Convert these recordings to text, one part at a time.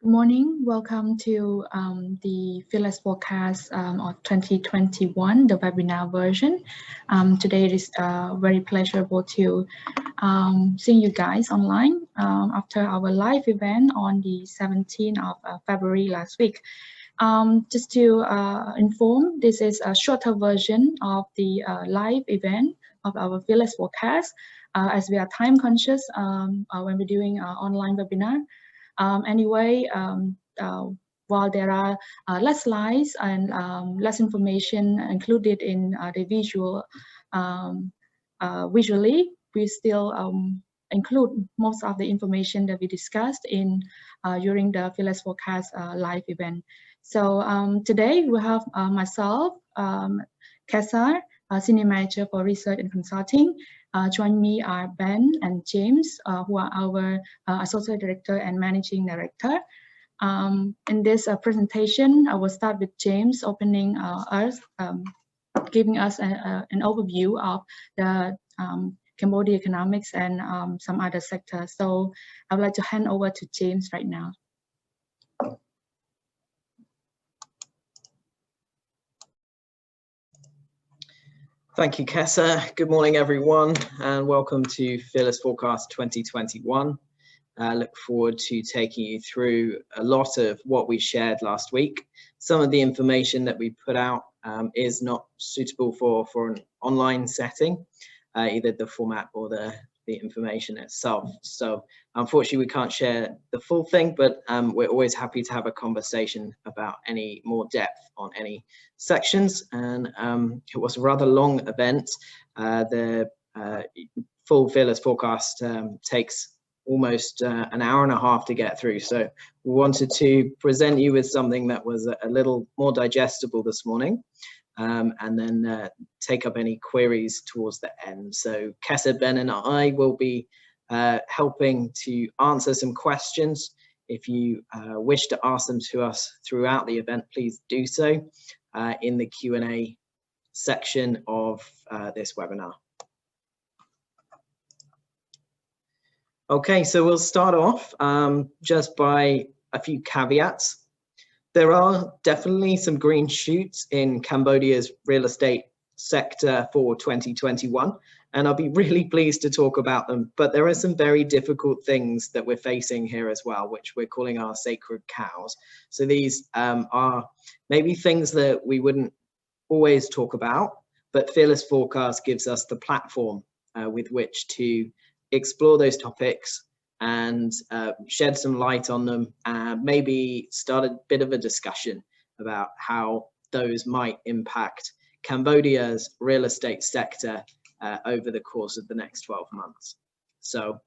Good morning. Welcome to the Fearless Forecast of 2021, the webinar version. Today it is very pleasurable to seeing you guys online after our live event on the 17th of February last week. Just to inform, this is a shorter version of the live event of our Fearless Forecast, as we are time conscious when we're doing our online webinar. While there are less slides and less information included in the visually, we still include most of the information that we discussed in during the Fearless Forecast live event. So today we have myself, Kesa, Senior Manager for Research and Consulting. Join me are Ben and James, who are our Associate Director and Managing Director. In this presentation, I will start with James opening giving us an overview of the Cambodia economics and some other sectors. So I would like to hand over to James right now. Thank you, Kesa. Good morning, everyone, and welcome to Fearless Forecast 2021. I look forward to taking you through a lot of what we shared last week. Some of the information that we put out is not suitable for an online setting, either the format or the information itself. So unfortunately, we can't share the full thing, but we're always happy to have a conversation about any more depth on any sections. And it was a rather long event. The full Fearless Forecast takes almost an hour and a half to get through. So we wanted to present you with something that was a little more digestible this morning. And then take up any queries towards the end. So Kesa, Ben and I will be helping to answer some questions. If you wish to ask them to us throughout the event, please do so in the Q&A section of this webinar. Okay, so we'll start off just by a few caveats. There are definitely some green shoots in Cambodia's real estate sector for 2021, and I'll be really pleased to talk about them. But there are some very difficult things that we're facing here as well, which we're calling our sacred cows. So these are maybe things that we wouldn't always talk about, but Fearless Forecast gives us the platform with which to explore those topics and shed some light on them, and maybe start a bit of a discussion about how those might impact Cambodia's real estate sector over the course of the next 12 months. So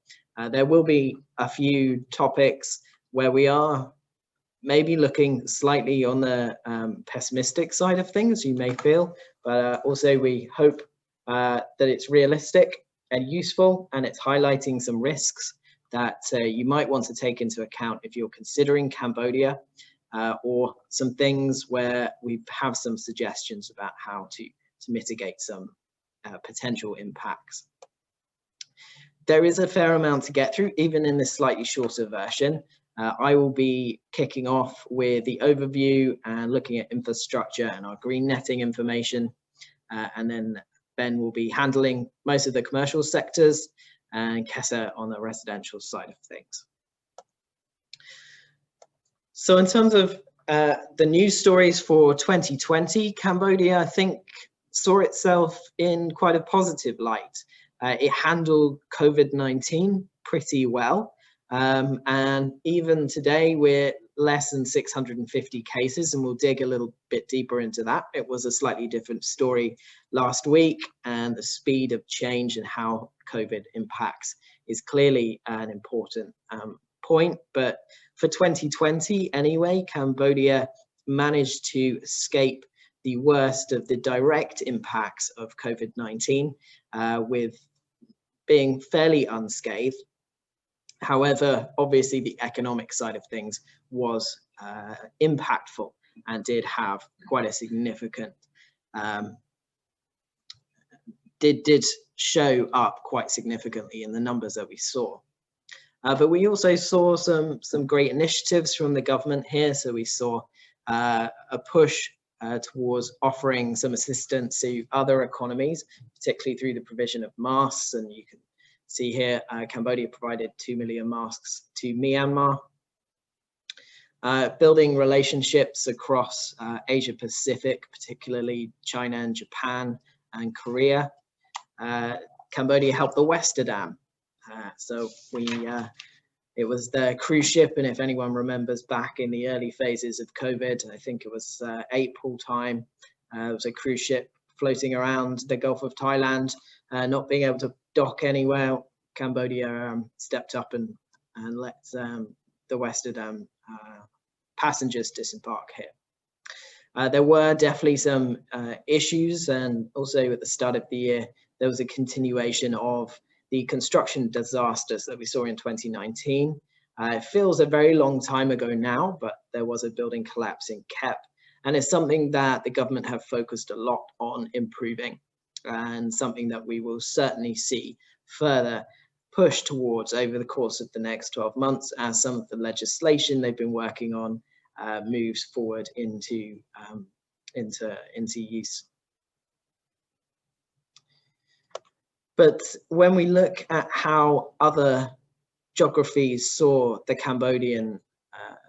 there will be a few topics where we are maybe looking slightly on the pessimistic side of things, you may feel, but also we hope that it's realistic and useful, and it's highlighting some risks that you might want to take into account if you're considering Cambodia, or some things where we have some suggestions about how to mitigate some potential impacts. There is a fair amount to get through, even in this slightly shorter version. I will be kicking off with the overview and looking at infrastructure and our green netting information, and then Ben will be handling most of the commercial sectors, and Kesa on the residential side of things. So in terms of the news stories for 2020, Cambodia, I think, saw itself in quite a positive light. It handled COVID-19 pretty well. And even today, we're less than 650 cases, and we'll dig a little bit deeper into that. It was a slightly different story last week, and the speed of change and how COVID impacts is clearly an important point. But for 2020 anyway, Cambodia managed to escape the worst of the direct impacts of COVID-19 with being fairly unscathed. However, obviously the economic side of things was impactful and did have quite a significant, did show up quite significantly in the numbers that we saw. But we also saw some great initiatives from the government here. So we saw a push towards offering some assistance to other economies, particularly through the provision of masks. And you can see here, Cambodia provided 2 million masks to Myanmar. Building relationships across Asia Pacific, particularly China and Japan and Korea. Cambodia helped the Westerdam. So it was the cruise ship, and if anyone remembers back in the early phases of COVID, I think it was April time, it was a cruise ship floating around the Gulf of Thailand, not being able to dock anywhere. Cambodia stepped up and let the Westerdam passengers disembark here. There were definitely some issues, and also at the start of the year, there was a continuation of the construction disasters that we saw in 2019. It feels a very long time ago now, but there was a building collapse in Kep, and it's something that the government have focused a lot on improving, and something that we will certainly see further push towards over the course of the next 12 months as some of the legislation they've been working on moves forward into use. But when we look at how other geographies saw the Cambodian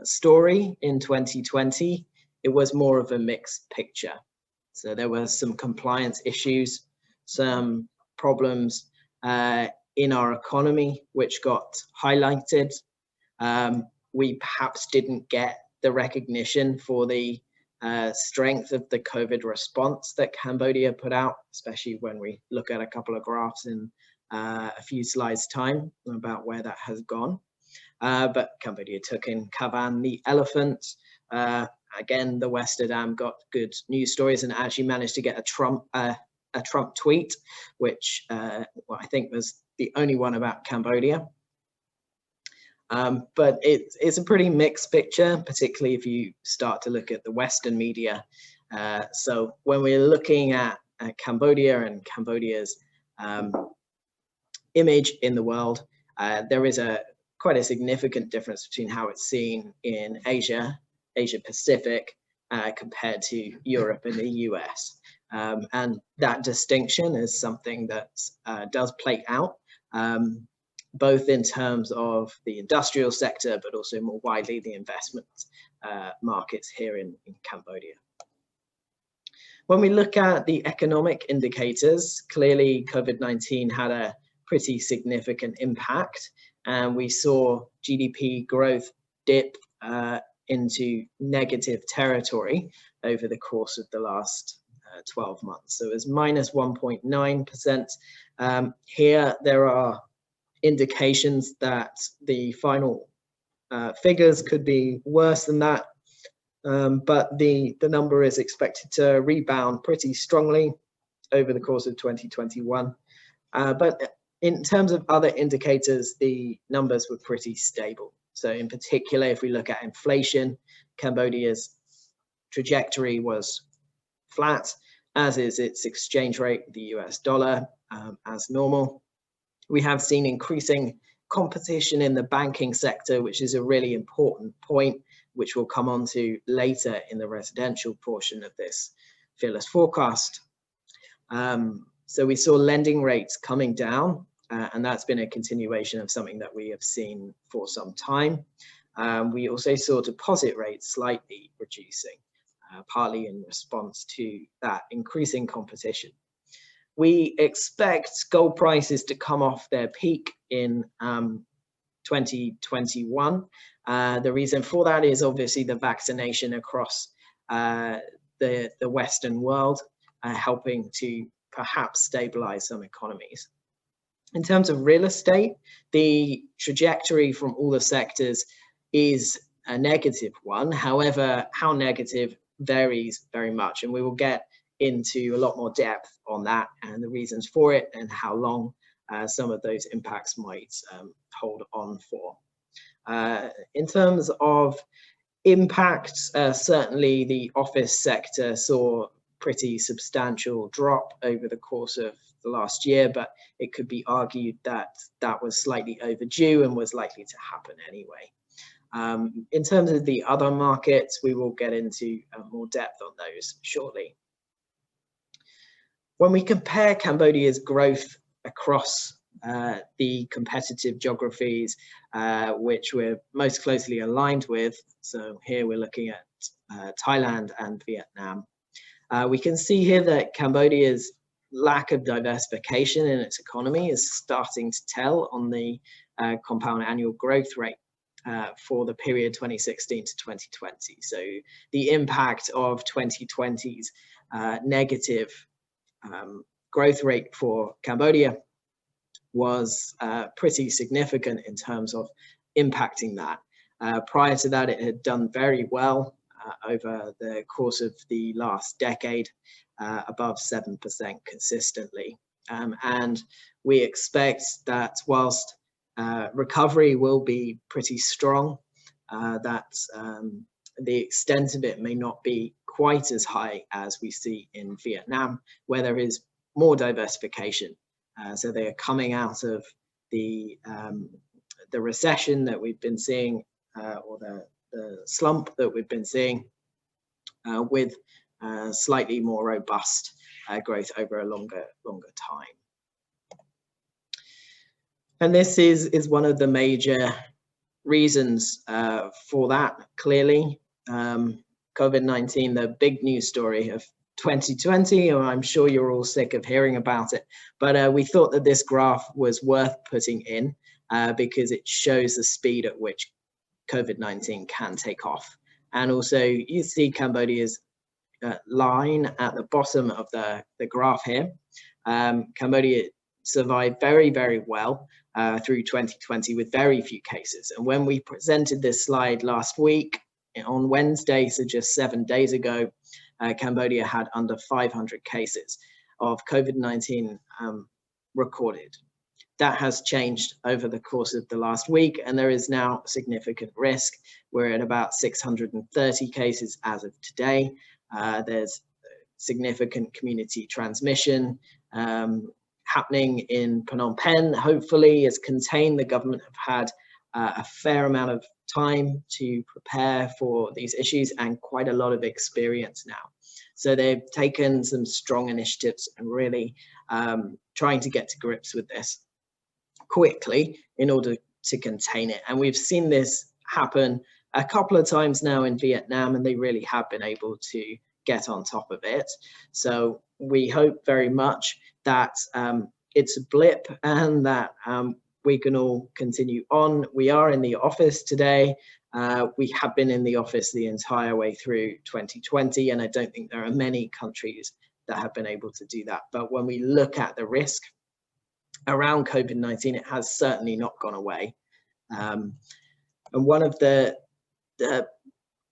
story in 2020, it was more of a mixed picture. So there were some compliance issues, some problems in our economy, which got highlighted. We perhaps didn't get the recognition for the strength of the COVID response that Cambodia put out, especially when we look at a couple of graphs in a few slides time about where that has gone. But Cambodia took in Kavan the elephant. Again, the Westerdam got good news stories and actually managed to get a Trump tweet, which well, I think was the only one about Cambodia. But it's a pretty mixed picture, particularly if you start to look at the Western media. So when we're looking at Cambodia and Cambodia's image in the world, there is quite a significant difference between how it's seen in Asia Pacific, compared to Europe and the US. And that distinction is something that does play out, both in terms of the industrial sector, but also more widely the investment markets here in Cambodia. When we look at the economic indicators, clearly COVID-19 had a pretty significant impact, and we saw GDP growth dip into negative territory over the course of the last 12 months. So it was minus 1.9%. Here there are indications that the final figures could be worse than that, but the number is expected to rebound pretty strongly over the course of 2021. But in terms of other indicators, the numbers were pretty stable. So in particular, if we look at inflation, Cambodia's trajectory was flat, as is its exchange rate, the US dollar, as normal. We have seen increasing competition in the banking sector, which is a really important point, which we'll come on to later in the residential portion of this fearless forecast. So we saw lending rates coming down, and that's been a continuation of something that we have seen for some time. We also saw deposit rates slightly reducing, partly in response to that increasing competition. We expect gold prices to come off their peak in 2021. The reason for that is obviously the vaccination across the Western world, helping to perhaps stabilize some economies. In terms of real estate, the trajectory from all the sectors is a negative one. However, how negative varies very much, and we will get into a lot more depth on that and the reasons for it and how long some of those impacts might hold on for. In terms of impacts, certainly the office sector saw pretty substantial drop over the course of the last year, but it could be argued that that was slightly overdue and was likely to happen anyway. In terms of the other markets, we will get into more depth on those shortly. When we compare Cambodia's growth across the competitive geographies which we're most closely aligned with, so here we're looking at Thailand and Vietnam, we can see here that Cambodia's lack of diversification in its economy is starting to tell on the compound annual growth rate for the period 2016 to 2020. So the impact of 2020's negative growth rate for Cambodia was pretty significant in terms of impacting that. Prior to that, it had done very well over the course of the last decade, above 7% consistently. And we expect that whilst recovery will be pretty strong, that the extent of it may not be quite as high as we see in Vietnam, where there is more diversification. So they are coming out of the recession that we've been seeing, or the slump that we've been seeing, with slightly more robust growth over a longer time. And this is one of the major reasons for that, clearly. COVID-19, the big news story of 2020, or I'm sure you're all sick of hearing about it, but we thought that this graph was worth putting in because it shows the speed at which COVID-19 can take off. And also you see Cambodia's line at the bottom of the graph here. Cambodia survived very, very well through 2020 with very few cases. And when we presented this slide last week on Wednesday, so just 7 days ago, Cambodia had under 500 cases of COVID-19 recorded. That has changed over the course of the last week, and there is now significant risk. We're at about 630 cases as of today. There's significant community transmission happening in Phnom Penh. Hopefully, as contained, the government have had a fair amount of time to prepare for these issues and quite a lot of experience now. So they've taken some strong initiatives and really trying to get to grips with this quickly in order to contain it. And we've seen this happen a couple of times now in Vietnam, and they really have been able to get on top of it. So we hope very much that it's a blip and that we can all continue on. We are in the office today. We have been in the office the entire way through 2020, and I don't think there are many countries that have been able to do that. But when we look at the risk around COVID-19, it has certainly not gone away. And one of the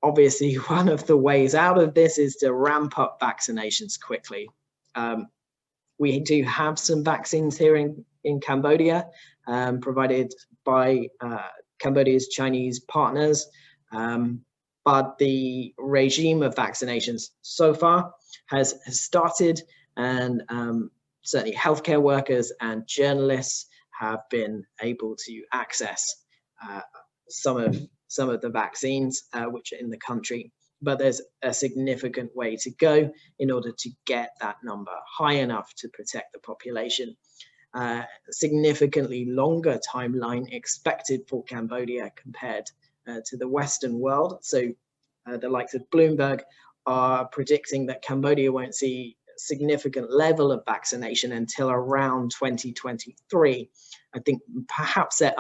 obviously one of the ways out of this is to ramp up vaccinations quickly. We do have some vaccines here in Cambodia, provided by Cambodia's Chinese partners, but the regime of vaccinations so far has started, and certainly healthcare workers and journalists have been able to access some of the vaccines which are in the country. But there's a significant way to go in order to get that number high enough to protect the population. Significantly longer timeline expected for Cambodia compared to the Western world. So the likes of Bloomberg are predicting that Cambodia won't see a significant level of vaccination until around 2023. I think perhaps they're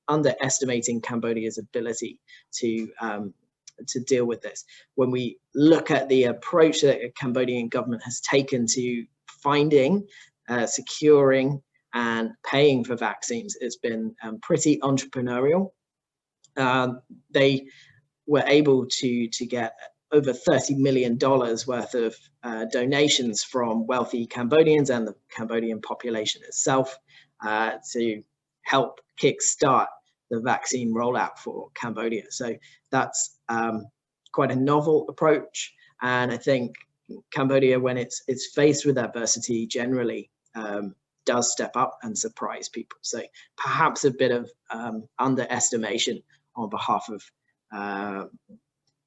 underestimating Cambodia's ability to deal with this. When we look at the approach that the Cambodian government has taken to finding, securing, and paying for vaccines, it's been pretty entrepreneurial. They were able to get over $30 million worth of donations from wealthy Cambodians and the Cambodian population itself to help kickstart the vaccine rollout for Cambodia. So that's quite a novel approach, and I think Cambodia, when it's faced with adversity, generally does step up and surprise people. So perhaps a bit of underestimation on behalf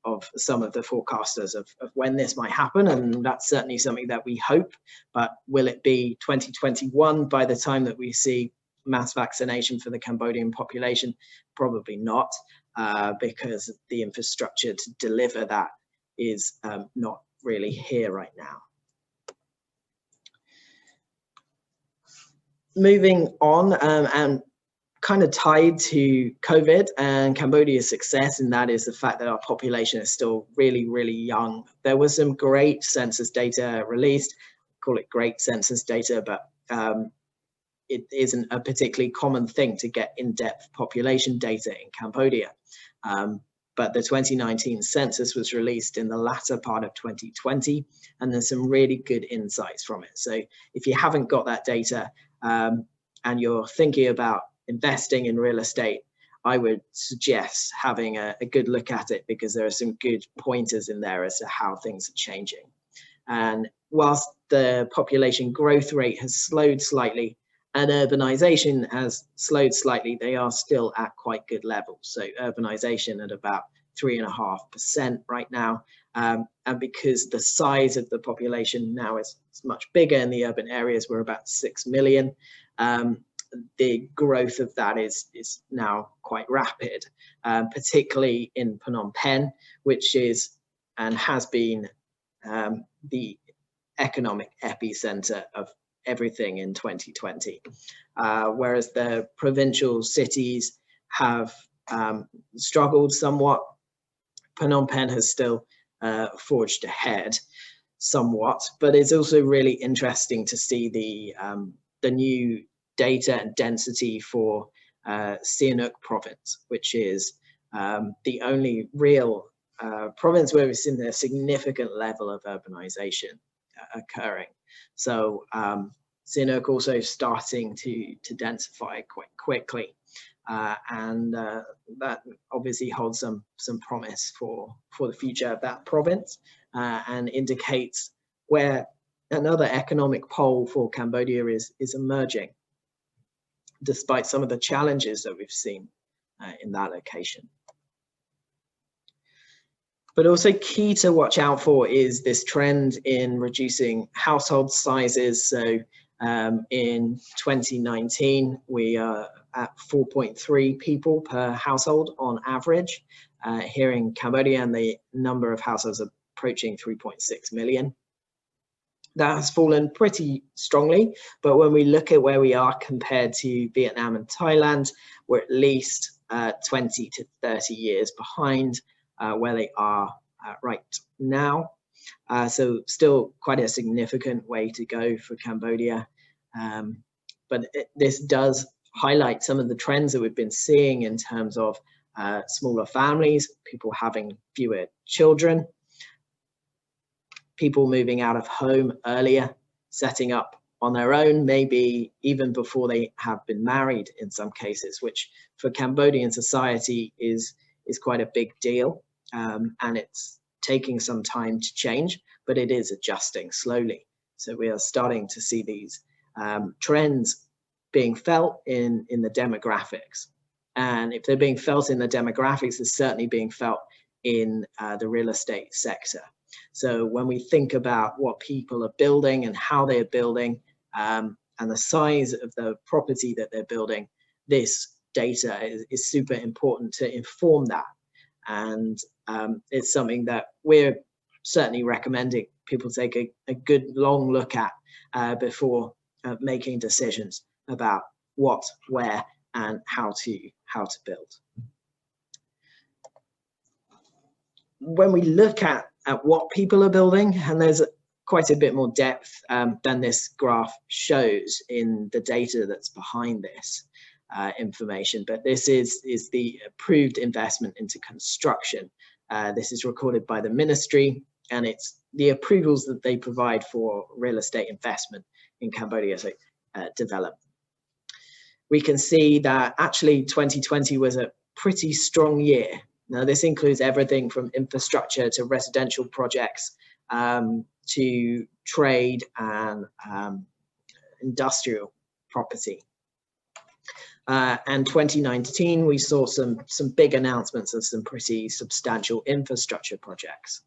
of some of the forecasters of when this might happen, and that's certainly something that we hope. But will it be 2021 by the time that we see mass vaccination for the Cambodian population? Probably not, because the infrastructure to deliver that is not really here right now. Moving on, and kind of tied to COVID and Cambodia's success, and that is the fact that our population is still really, really young. There was some great census data released, call it great census data, but it isn't a particularly common thing to get in-depth population data in Cambodia. But the 2019 census was released in the latter part of 2020, and there's some really good insights from it. So if you haven't got that data and you're thinking about investing in real estate, I would suggest having a good look at it, because there are some good pointers in there as to how things are changing. And whilst the population growth rate has slowed slightly and urbanization has slowed slightly, they are still at quite good levels. So urbanization at about 3.5% right now. And because the size of the population now is much bigger in the urban areas, we're about 6 million. The growth of that is now quite rapid, particularly in Phnom Penh, which is and has been the economic epicenter of everything in 2020, whereas the provincial cities have struggled somewhat. Phnom Penh has still forged ahead somewhat, but it's also really interesting to see the new data and density for Sihanouk province, which is the only real province where we've seen a significant level of urbanization occurring. So Sihanouk also starting to densify quite quickly, and that obviously holds some promise for the future of that province, and indicates where another economic pole for Cambodia is emerging, despite some of the challenges that we've seen in that location. But also key to watch out for is this trend in reducing household sizes. So in 2019, we are at 4.3 people per household on average. Here in Cambodia, and the number of households approaching 3.6 million. That has fallen pretty strongly, but when we look at where we are compared to Vietnam and Thailand, we're at least 20 to 30 years behind where they are right now. So still quite a significant way to go for Cambodia. But this does highlight some of the trends that we've been seeing in terms of smaller families, people having fewer children, people moving out of home earlier, setting up on their own, maybe even before they have been married in some cases, which for Cambodian society is quite a big deal. And it's taking some time to change, but it is adjusting slowly. So we are starting to see these trends being felt in the demographics. And if they're being felt in the demographics, it's certainly being felt in the real estate sector. So when we think about what people are building and how they're building, and the size of the property that they're building, this data is super important to inform that. And it's something that we're certainly recommending people take a good long look at before making decisions about what, where, and how to build. When we look at what people are building, and there's quite a bit more depth than this graph shows in the data that's behind this information, but this is the approved investment into construction. This is recorded by the ministry, and it's the approvals that they provide for real estate investment in Cambodia, so development. We can see that actually 2020 was a pretty strong year. Now this includes everything from infrastructure to residential projects, to trade and industrial property. And 2019, we saw some big announcements of some pretty substantial infrastructure projects.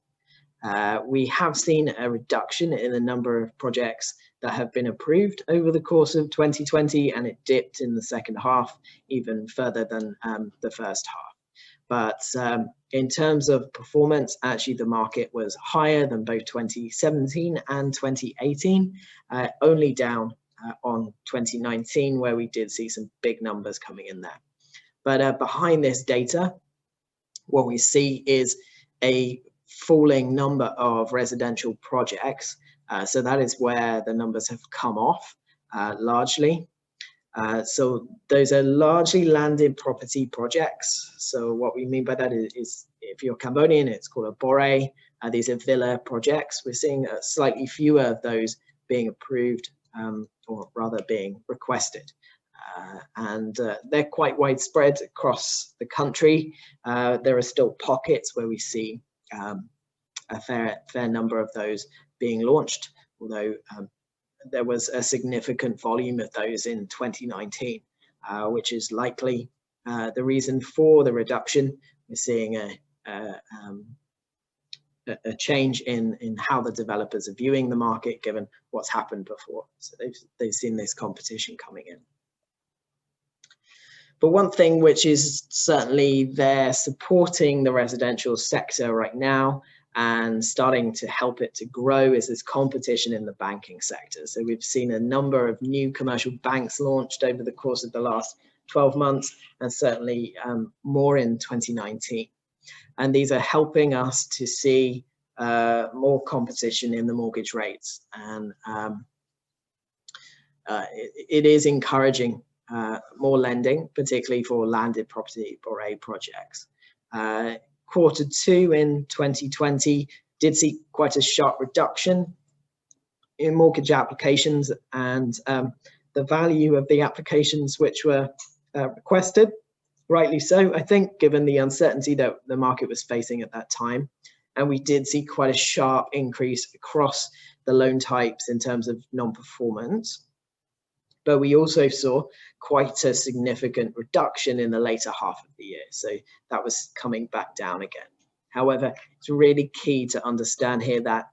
We have seen a reduction in the number of projects that have been approved over the course of 2020, and it dipped in the second half even further than the first half. But in terms of performance, actually the market was higher than both 2017 and 2018, only down on 2019, where we did see some big numbers coming in there. But behind this data, what we see is a falling number of residential projects. So that is where the numbers have come off largely. So those are largely landed property projects. So what we mean by that is if you're Cambodian, it's called a bore. These are villa projects. We're seeing slightly fewer of those being approved, or rather being requested. And they're quite widespread across the country. There are still pockets where we see a fair number of those being launched, although there was a significant volume of those in 2019, which is likely the reason for the reduction. We're seeing a change in how the developers are viewing the market, given what's happened before. So they've seen this competition coming in. But one thing which is certainly there supporting the residential sector right now and starting to help it to grow is this competition in the banking sector. So we've seen a number of new commercial banks launched over the course of the last 12 months, and certainly more in 2019. And these are helping us to see more competition in the mortgage rates. And it is encouraging more lending, particularly for landed property bore projects. Q2 in 2020 did see quite a sharp reduction in mortgage applications, and the value of the applications which were requested, rightly so, I think, given the uncertainty that the market was facing at that time. And we did see quite a sharp increase across the loan types in terms of non-performance. But we also saw quite a significant reduction in the later half of the year. So that was coming back down again. However, it's really key to understand here that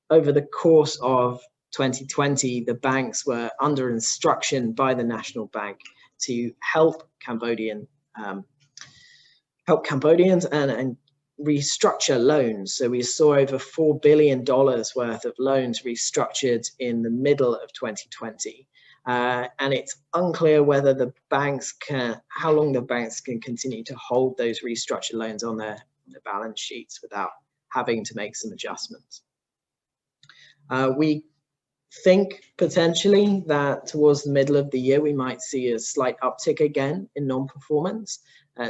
over the course of 2020, the banks were under instruction by the National Bank to help Cambodians and restructure loans. So we saw over $4 billion worth of loans restructured in the middle of 2020. And it's unclear whether the banks how long the banks can continue to hold those restructured loans on their balance sheets without having to make some adjustments. We think potentially that towards the middle of the year, we might see a slight uptick again in non-performance.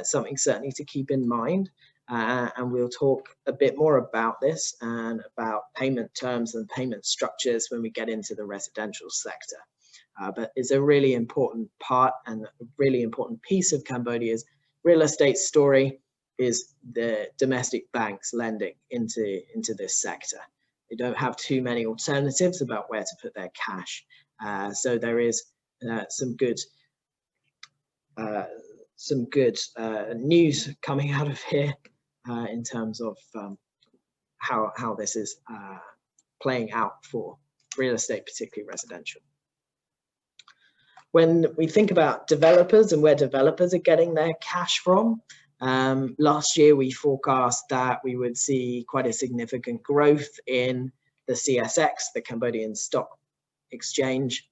Something certainly to keep in mind. And we'll talk a bit more about this and about payment terms and payment structures when we get into the residential sector. But it's a really important part and a really important piece of Cambodia's real estate story is the domestic banks lending into this sector. They don't have too many alternatives about where to put their cash. So there is some good news coming out of here in terms of how this is playing out for real estate, particularly residential. When we think about developers and where developers are getting their cash from, last year we forecast that we would see quite a significant growth in the CSX, the Cambodian Stock Exchange.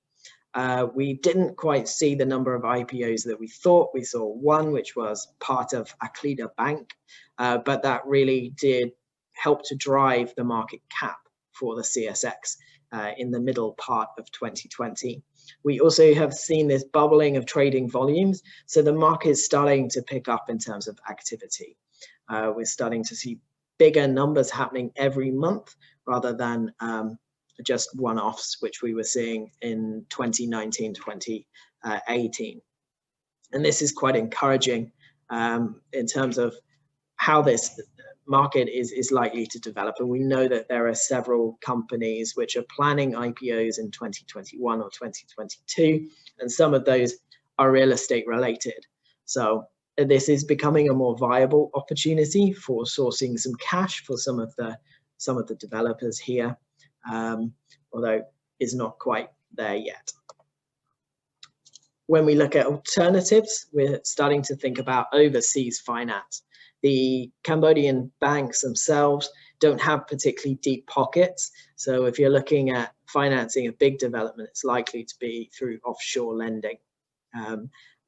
We didn't quite see the number of IPOs that we thought. We saw one, which was part of Aklida Bank, but that really did help to drive the market cap for the CSX in the middle part of 2020. We also have seen this bubbling of trading volumes. So the market is starting to pick up in terms of activity. We're starting to see bigger numbers happening every month rather than just one-offs, which we were seeing in 2019, 2018. And this is quite encouraging in terms of how this market is likely to develop, and we know that there are several companies which are planning IPOs in 2021 or 2022, and some of those are real estate related. So this is becoming a more viable opportunity for sourcing some cash for some of the developers here, although it's not quite there yet. When we look at alternatives, we're starting to think about overseas finance. The Cambodian banks themselves don't have particularly deep pockets. So if you're looking at financing a big development, it's likely to be through offshore lending.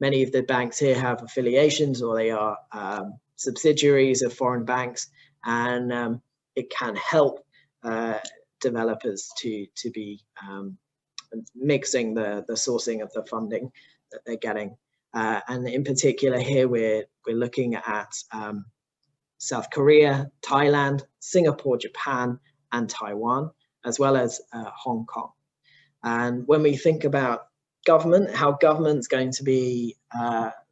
Many of the banks here have affiliations, or they are subsidiaries of foreign banks, and it can help developers to be mixing the sourcing of the funding that they're getting. And in particular here, we're looking at South Korea, Thailand, Singapore, Japan, and Taiwan, as well as Hong Kong. And when we think about government, how government's going to be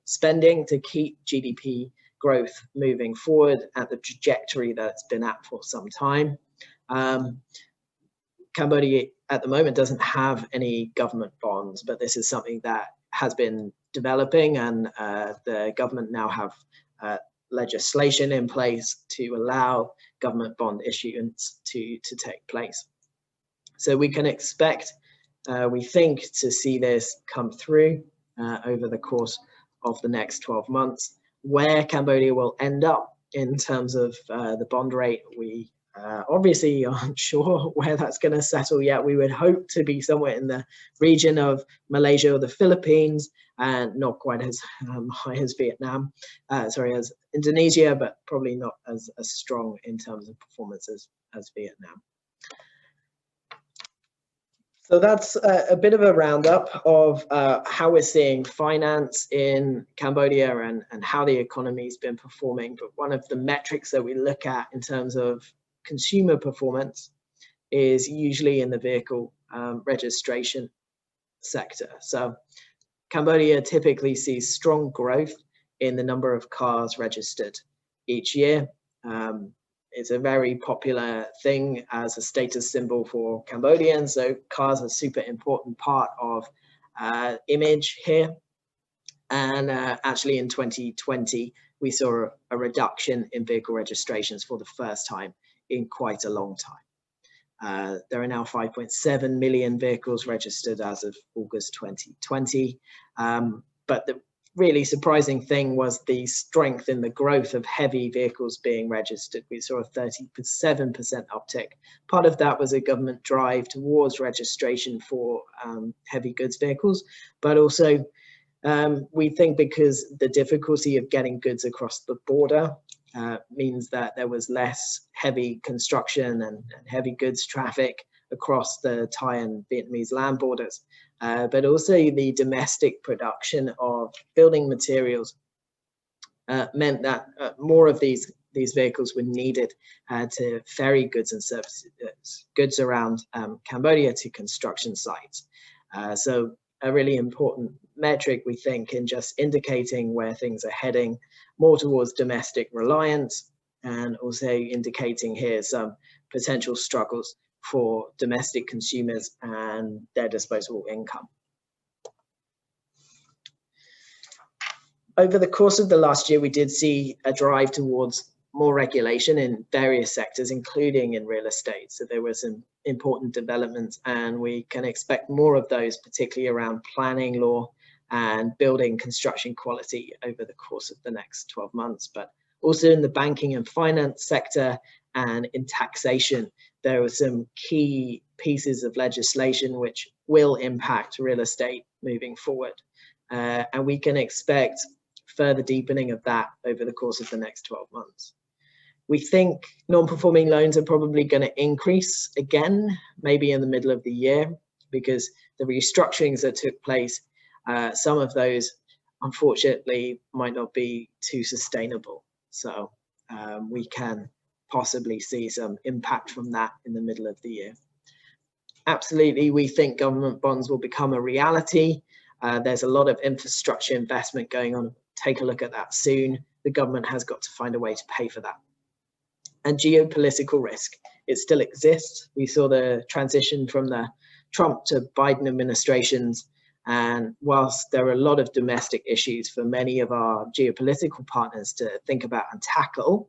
spending to keep GDP growth moving forward at the trajectory that it's been at for some time. Cambodia at the moment doesn't have any government bonds, but this is something that has been developing, and the government now have legislation in place to allow government bond issuance to take place. So we can expect, we think, to see this come through over the course of the next 12 months. Where Cambodia will end up in terms of the bond rate, we obviously aren't sure where that's going to settle yet. We would hope to be somewhere in the region of Malaysia or the Philippines, and not quite as high as Vietnam, as Indonesia, but probably not as strong in terms of performance as Vietnam. So that's a bit of a roundup of how we're seeing finance in Cambodia and how the economy's been performing. But one of the metrics that we look at in terms of consumer performance is usually in the vehicle registration sector. So Cambodia typically sees strong growth in the number of cars registered each year. It's a very popular thing as a status symbol for Cambodians. So cars are a super important part of image here. And actually in 2020, we saw a reduction in vehicle registrations for the first time in quite a long time. There are now 5.7 million vehicles registered as of August 2020. But the really surprising thing was the strength in the growth of heavy vehicles being registered. We saw a 37% uptick. Part of that was a government drive towards registration for heavy goods vehicles, but also we think because the difficulty of getting goods across the border means that there was less heavy construction and heavy goods traffic across the Thai and Vietnamese land borders, but also the domestic production of building materials meant that more of these vehicles were needed to ferry goods and services, goods around Cambodia to construction sites. So a really important metric, we think, in just indicating where things are heading more towards domestic reliance, and also indicating here some potential struggles for domestic consumers and their disposable income. Over the course of the last year, we did see a drive towards more regulation in various sectors, including in real estate. So there were some important developments, and we can expect more of those, particularly around planning law and building construction quality over the course of the next 12 months. But also in the banking and finance sector and in taxation, there were some key pieces of legislation which will impact real estate moving forward. And we can expect further deepening of that over the course of the next 12 months. We think non-performing loans are probably going to increase again, maybe in the middle of the year, because the restructurings that took place, some of those, unfortunately, might not be too sustainable. So we can possibly see some impact from that in the middle of the year. Absolutely, we think government bonds will become a reality. There's a lot of infrastructure investment going on. Take a look at that soon. The government has got to find a way to pay for that. And geopolitical risk, it still exists. We saw the transition from the Trump to Biden administrations, and whilst there are a lot of domestic issues for many of our geopolitical partners to think about and tackle,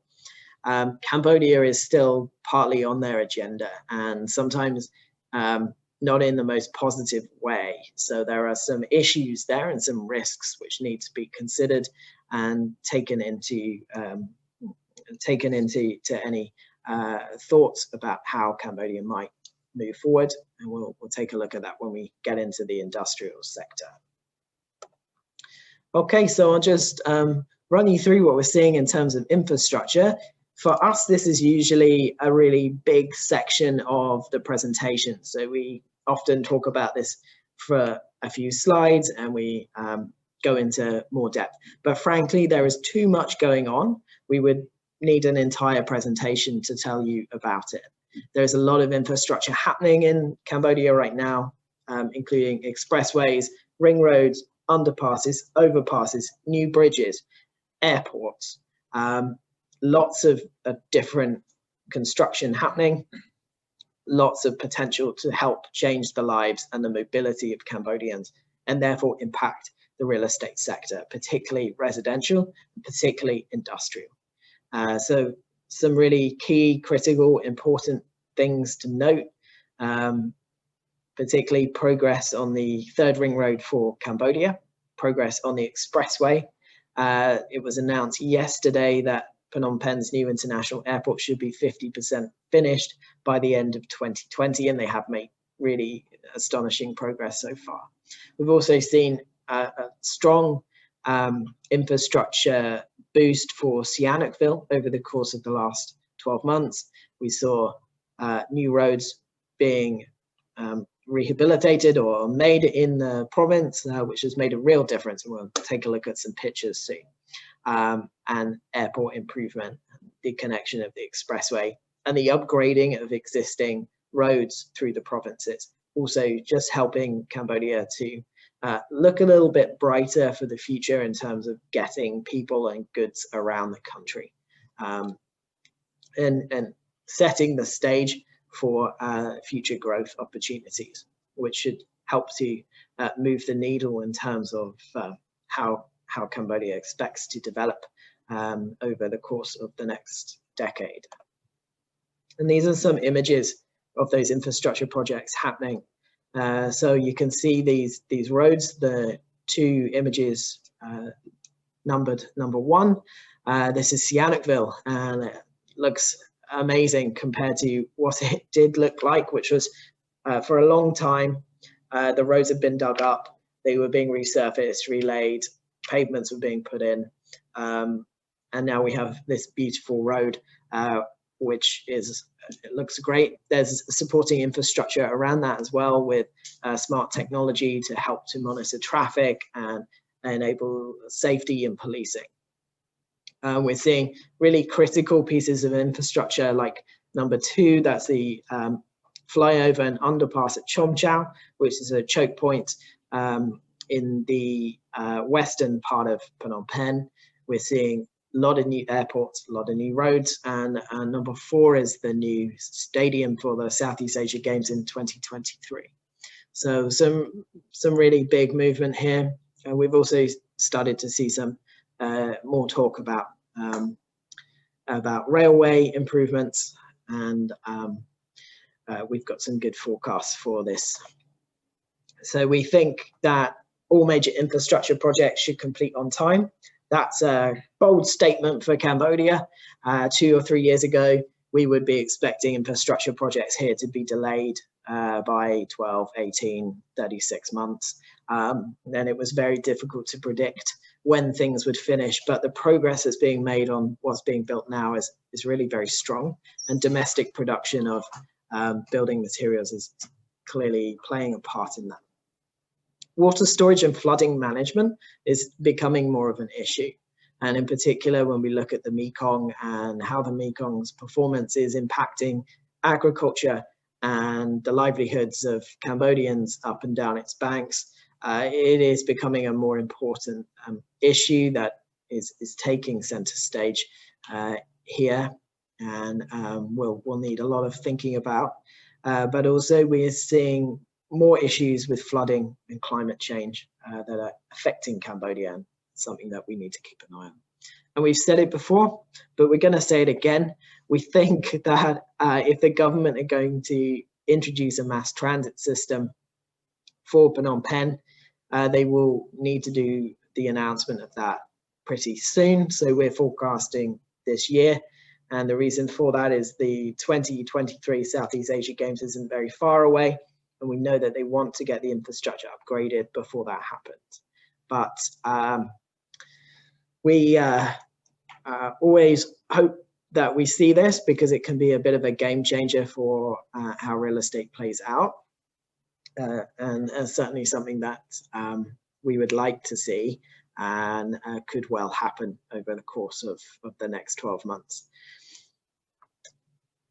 Cambodia is still partly on their agenda, and sometimes not in the most positive way. So there are some issues there and some risks which need to be considered and taken into any thoughts about how Cambodia might move forward. And we'll take a look at that when we get into the industrial sector. Okay, so I'll just run you through what we're seeing in terms of infrastructure. For us, this is usually a really big section of the presentation. So we often talk about this for a few slides and we go into more depth. But frankly, there is too much going on. We would need an entire presentation to tell you about it. There's a lot of infrastructure happening in Cambodia right now, including expressways, ring roads, underpasses, overpasses, new bridges, airports, lots of different construction happening, lots of potential to help change the lives and the mobility of Cambodians, and therefore impact the real estate sector, particularly residential, particularly industrial. So some really key, critical, important things to note, particularly progress on the third ring road for Cambodia, progress on the expressway. It was announced yesterday that Phnom Penh's new international airport should be 50% finished by the end of 2020, and they have made really astonishing progress so far. We've also seen a strong infrastructure boost for Sihanoukville over the course of the last 12 months. We saw new roads being rehabilitated or made in the province, which has made a real difference. And we'll take a look at some pictures soon. And airport improvement, the connection of the expressway, and the upgrading of existing roads through the provinces. Also just helping Cambodia to look a little bit brighter for the future in terms of getting people and goods around the country, and setting the stage for future growth opportunities, which should help to move the needle in terms of how Cambodia expects to develop over the course of the next decade. And these are some images of those infrastructure projects happening. So you can see these roads, the two images numbered number 1. This is Sihanoukville, and it looks amazing compared to what it did look like, which was for a long time, the roads had been dug up, they were being resurfaced, relaid, pavements were being put in, and now we have this beautiful road, which it looks great. There's supporting infrastructure around that as well, with smart technology to help to monitor traffic and enable safety and policing. We're seeing really critical pieces of infrastructure like number 2, that's the flyover and underpass at Chom Chau, which is a choke point in the western part of Phnom Penh. We're seeing a lot of new airports, a lot of new roads, and number 4 is the new stadium for the Southeast Asia Games in 2023. So some really big movement here. We've also started to see some more talk about railway improvements, and we've got some good forecasts for this. So we think that all major infrastructure projects should complete on time. That's a bold statement for Cambodia. 2 or 3 years ago, we would be expecting infrastructure projects here to be delayed by 12, 18, 36 months. Then it was very difficult to predict when things would finish, but the progress that's being made on what's being built now is really very strong, and domestic production of building materials is clearly playing a part in that. Water storage and flooding management is becoming more of an issue. And in particular, when we look at the Mekong and how the Mekong's performance is impacting agriculture and the livelihoods of Cambodians up and down its banks, it is becoming a more important issue that is taking center stage here. and we'll need a lot of thinking about. But also we are seeing more issues with flooding and climate change that are affecting Cambodia, and something that we need to keep an eye on. And we've said it before, but we're going to say it again. We think that if the government are going to introduce a mass transit system for Phnom Penh, they will need to do the announcement of that pretty soon. So we're forecasting this year. And the reason for that is the 2023 Southeast Asia Games isn't very far away. And we know that they want to get the infrastructure upgraded before that happens. But we always hope that we see this, because it can be a bit of a game changer for how real estate plays out. And certainly something that we would like to see, and could well happen over the course of the next 12 months.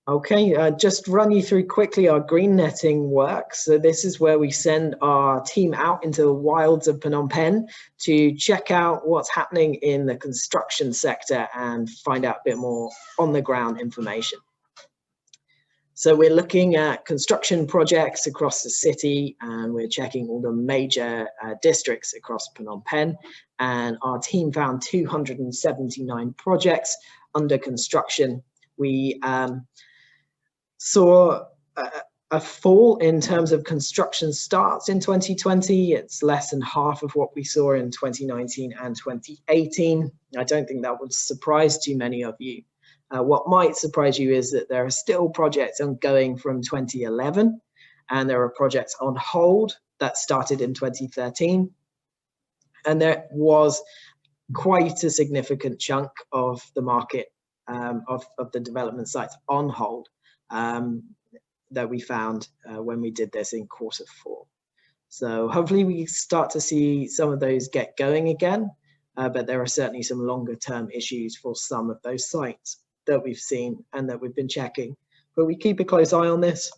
Okay, just run you through quickly our green netting work. So this is where we send our team out into the wilds of Phnom Penh to check out what's happening in the construction sector and find out a bit more on the ground information. So we're looking at construction projects across the city, and we're checking all the major districts across Phnom Penh. And our team found 279 projects under construction. We saw a fall in terms of construction starts in 2020. It's less than half of what we saw in 2019 and 2018. I don't think that would surprise too many of you. What might surprise you is that there are still projects ongoing from 2011, and there are projects on hold that started in 2013. And there was quite a significant chunk of the market of the development sites on hold that we found when we did this in Q4. So hopefully we start to see some of those get going again, but there are certainly some longer term issues for some of those sites that we've seen and that we've been checking. But we keep a close eye on this.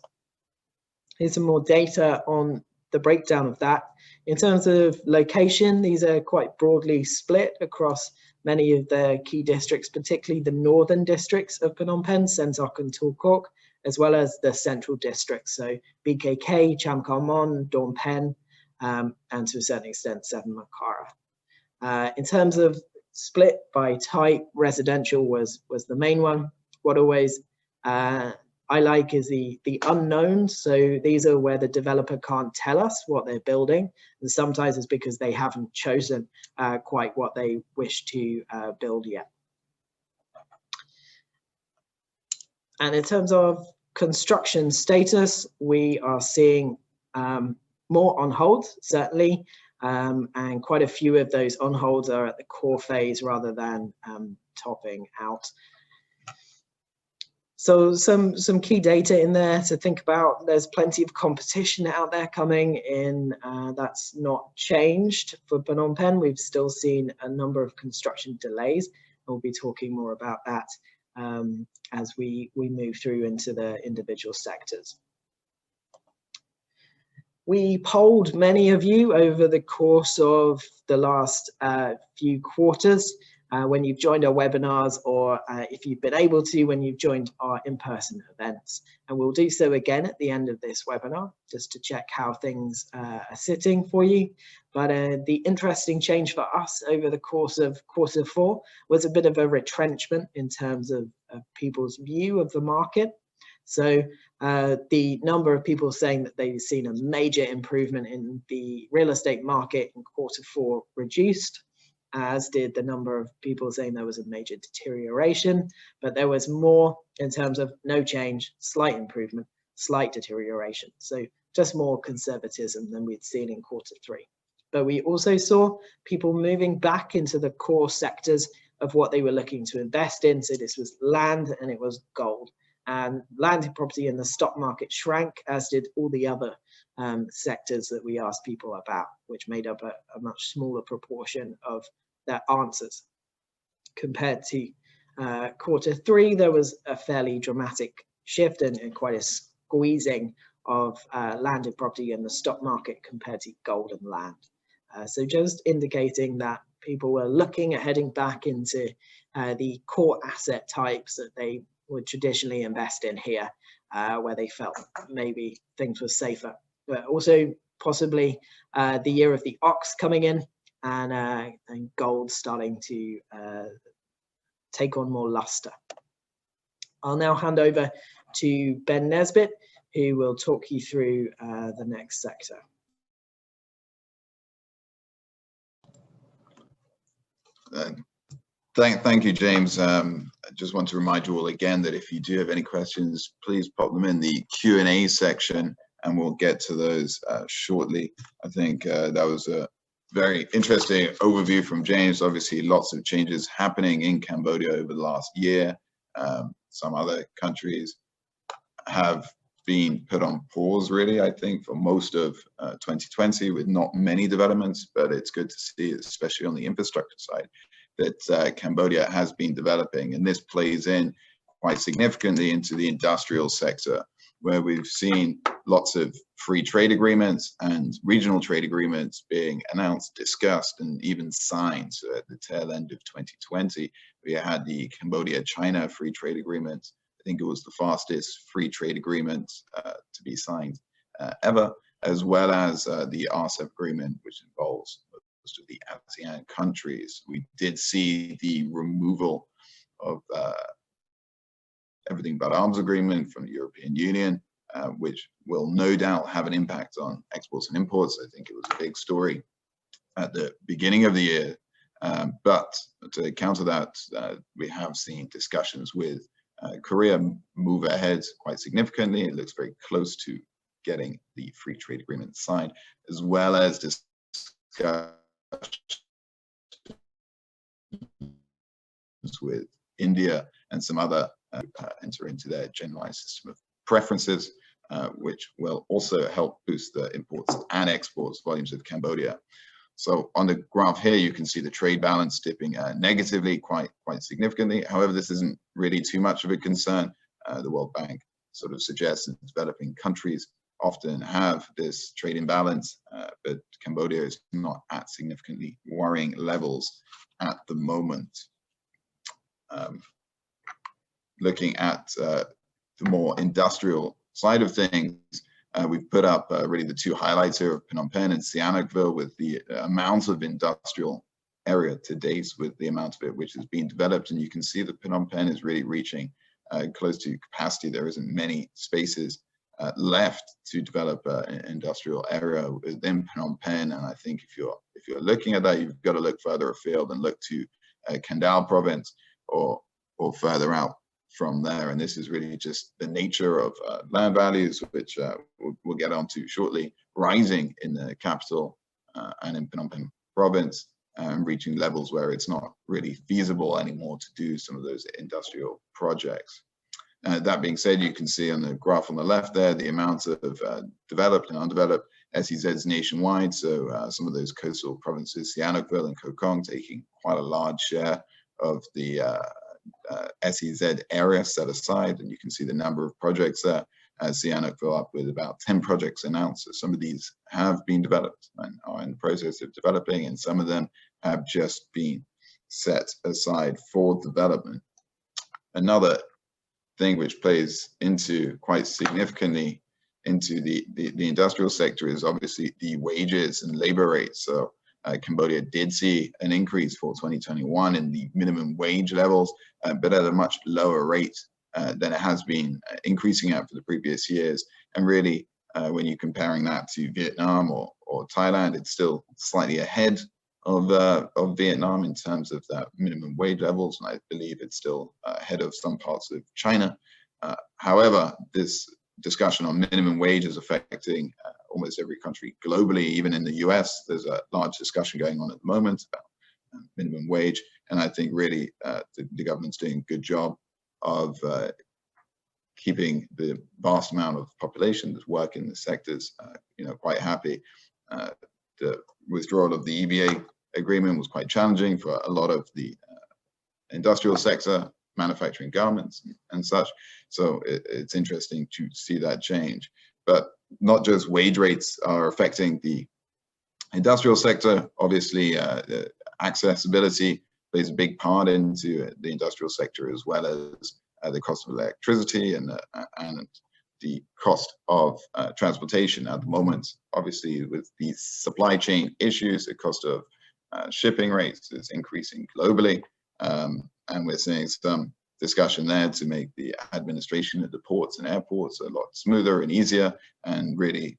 Here's some more data on the breakdown of that. In terms of location, these are quite broadly split across many of the key districts, particularly the northern districts of Phnom Penh, Sentok and Tulkok, as well as the central districts, so BKK, Cham Kau Mon, Dorm Pen, and to a certain extent, Seven Makara. In terms of split by type, residential was the main one. What always I like is the unknowns. So these are where the developer can't tell us what they're building, and sometimes it's because they haven't chosen quite what they wish to build yet. And in terms of construction status, we are seeing more on hold, certainly, and quite a few of those on holds are at the core phase rather than topping out. So some key data in there to think about. There's plenty of competition out there coming in. That's not changed for Phnom Penh. We've still seen a number of construction delays. We'll be talking more about that as we move through into the individual sectors. We polled many of you over the course of the last few quarters when you've joined our webinars, or if you've been able to when you've joined our in-person events. And we'll do so again at the end of this webinar, just to check how things are sitting for you. But the interesting change for us over the course of Q4 was a bit of a retrenchment in terms of people's view of the market. So the number of people saying that they've seen a major improvement in the real estate market in Q4 reduced, as did the number of people saying there was a major deterioration, but there was more in terms of no change, slight improvement, slight deterioration. So just more conservatism than we'd seen in Q3. But we also saw people moving back into the core sectors of what they were looking to invest in. So this was land and it was gold. And land and property in the stock market shrank, as did all the other sectors that we asked people about, which made up a much smaller proportion of their answers. Compared to Q3, there was a fairly dramatic shift and quite a squeezing of land and property in the stock market compared to gold and land. So just indicating that people were looking at heading back into the core asset types that they would traditionally invest in here, where they felt maybe things were safer. But also possibly the year of the ox coming in, and gold starting to take on more luster. I'll now hand over to Ben Nesbitt, who will talk you through the next sector. Thank you, James. I just want to remind you all again that if you do have any questions, please pop them in the Q&A section, and we'll get to those shortly. I think that was a very interesting overview from James. Obviously, lots of changes happening in Cambodia over the last year. Some other countries have been put on pause, really, I think, for most of 2020, with not many developments, but it's good to see, especially on the infrastructure side, that Cambodia has been developing, and this plays in quite significantly into the industrial sector, where we've seen lots of free trade agreements and regional trade agreements being announced, discussed, and even signed. So at the tail end of 2020, we had the Cambodia-China free trade agreement. I think it was the fastest free trade agreement to be signed ever, as well as the RCEP agreement, which involves most of the ASEAN countries. We did see the removal of everything but arms agreement from the European Union, which will no doubt have an impact on exports and imports. I think it was a big story at the beginning of the year. But to counter that, we have seen discussions with Korea move ahead quite significantly. It looks very close to getting the free trade agreement signed, as well as discussions with India and some other enter into their generalized system of preferences, which will also help boost the imports and exports volumes of Cambodia. So on the graph here, you can see the trade balance dipping negatively quite significantly. However, this isn't really too much of a concern. The World Bank sort of suggests that developing countries often have this trade imbalance, but Cambodia is not at significantly worrying levels at the moment. Looking at the more industrial side of things, we've put up really the two highlights here of Phnom Penh and Sihanoukville, with the amount of industrial area to date, with the amount of it which has been developed. And you can see that Phnom Penh is really reaching close to capacity. There isn't many spaces left to develop an industrial area within Phnom Penh. And I think if you're looking at that, you've got to look further afield and look to Kandal province or further out from there. And this is really just the nature of land values, which we'll get onto shortly, rising in the capital and in Phnom Penh province, and reaching levels where it's not really feasible anymore to do some of those industrial projects. That being said, you can see on the graph on the left there the amount of developed and undeveloped SEZs nationwide. So some of those coastal provinces, Sihanoukville and Koh Kong, taking quite a large share of the SEZ area set aside, and you can see the number of projects there. Sihanoukville up with about 10 projects announced. So some of these have been developed and are in the process of developing, and some of them have just been set aside for development. Another thing which plays into quite significantly into the industrial sector is obviously the wages and labor rates. So Cambodia did see an increase for 2021 in the minimum wage levels, but at a much lower rate than it has been increasing at for the previous years. And really, when you're comparing that to Vietnam or Thailand, it's still slightly ahead of Vietnam in terms of that minimum wage levels, and I believe it's still ahead of some parts of China. However, this discussion on minimum wage is affecting almost every country globally. Even in the US, there's a large discussion going on at the moment about minimum wage, and I think really the government's doing a good job of keeping the vast amount of population that's working in the sectors, quite happy. The withdrawal of the EBA agreement was quite challenging for a lot of the industrial sector, manufacturing, garments, and such. So it's interesting to see that change. But not just wage rates are affecting the industrial sector. Obviously, accessibility plays a big part into the industrial sector, as well as the cost of electricity and the cost of transportation at the moment. Obviously, with these supply chain issues, the cost of shipping rates is increasing globally, and we're seeing some discussion there to make the administration at the ports and airports a lot smoother and easier, and really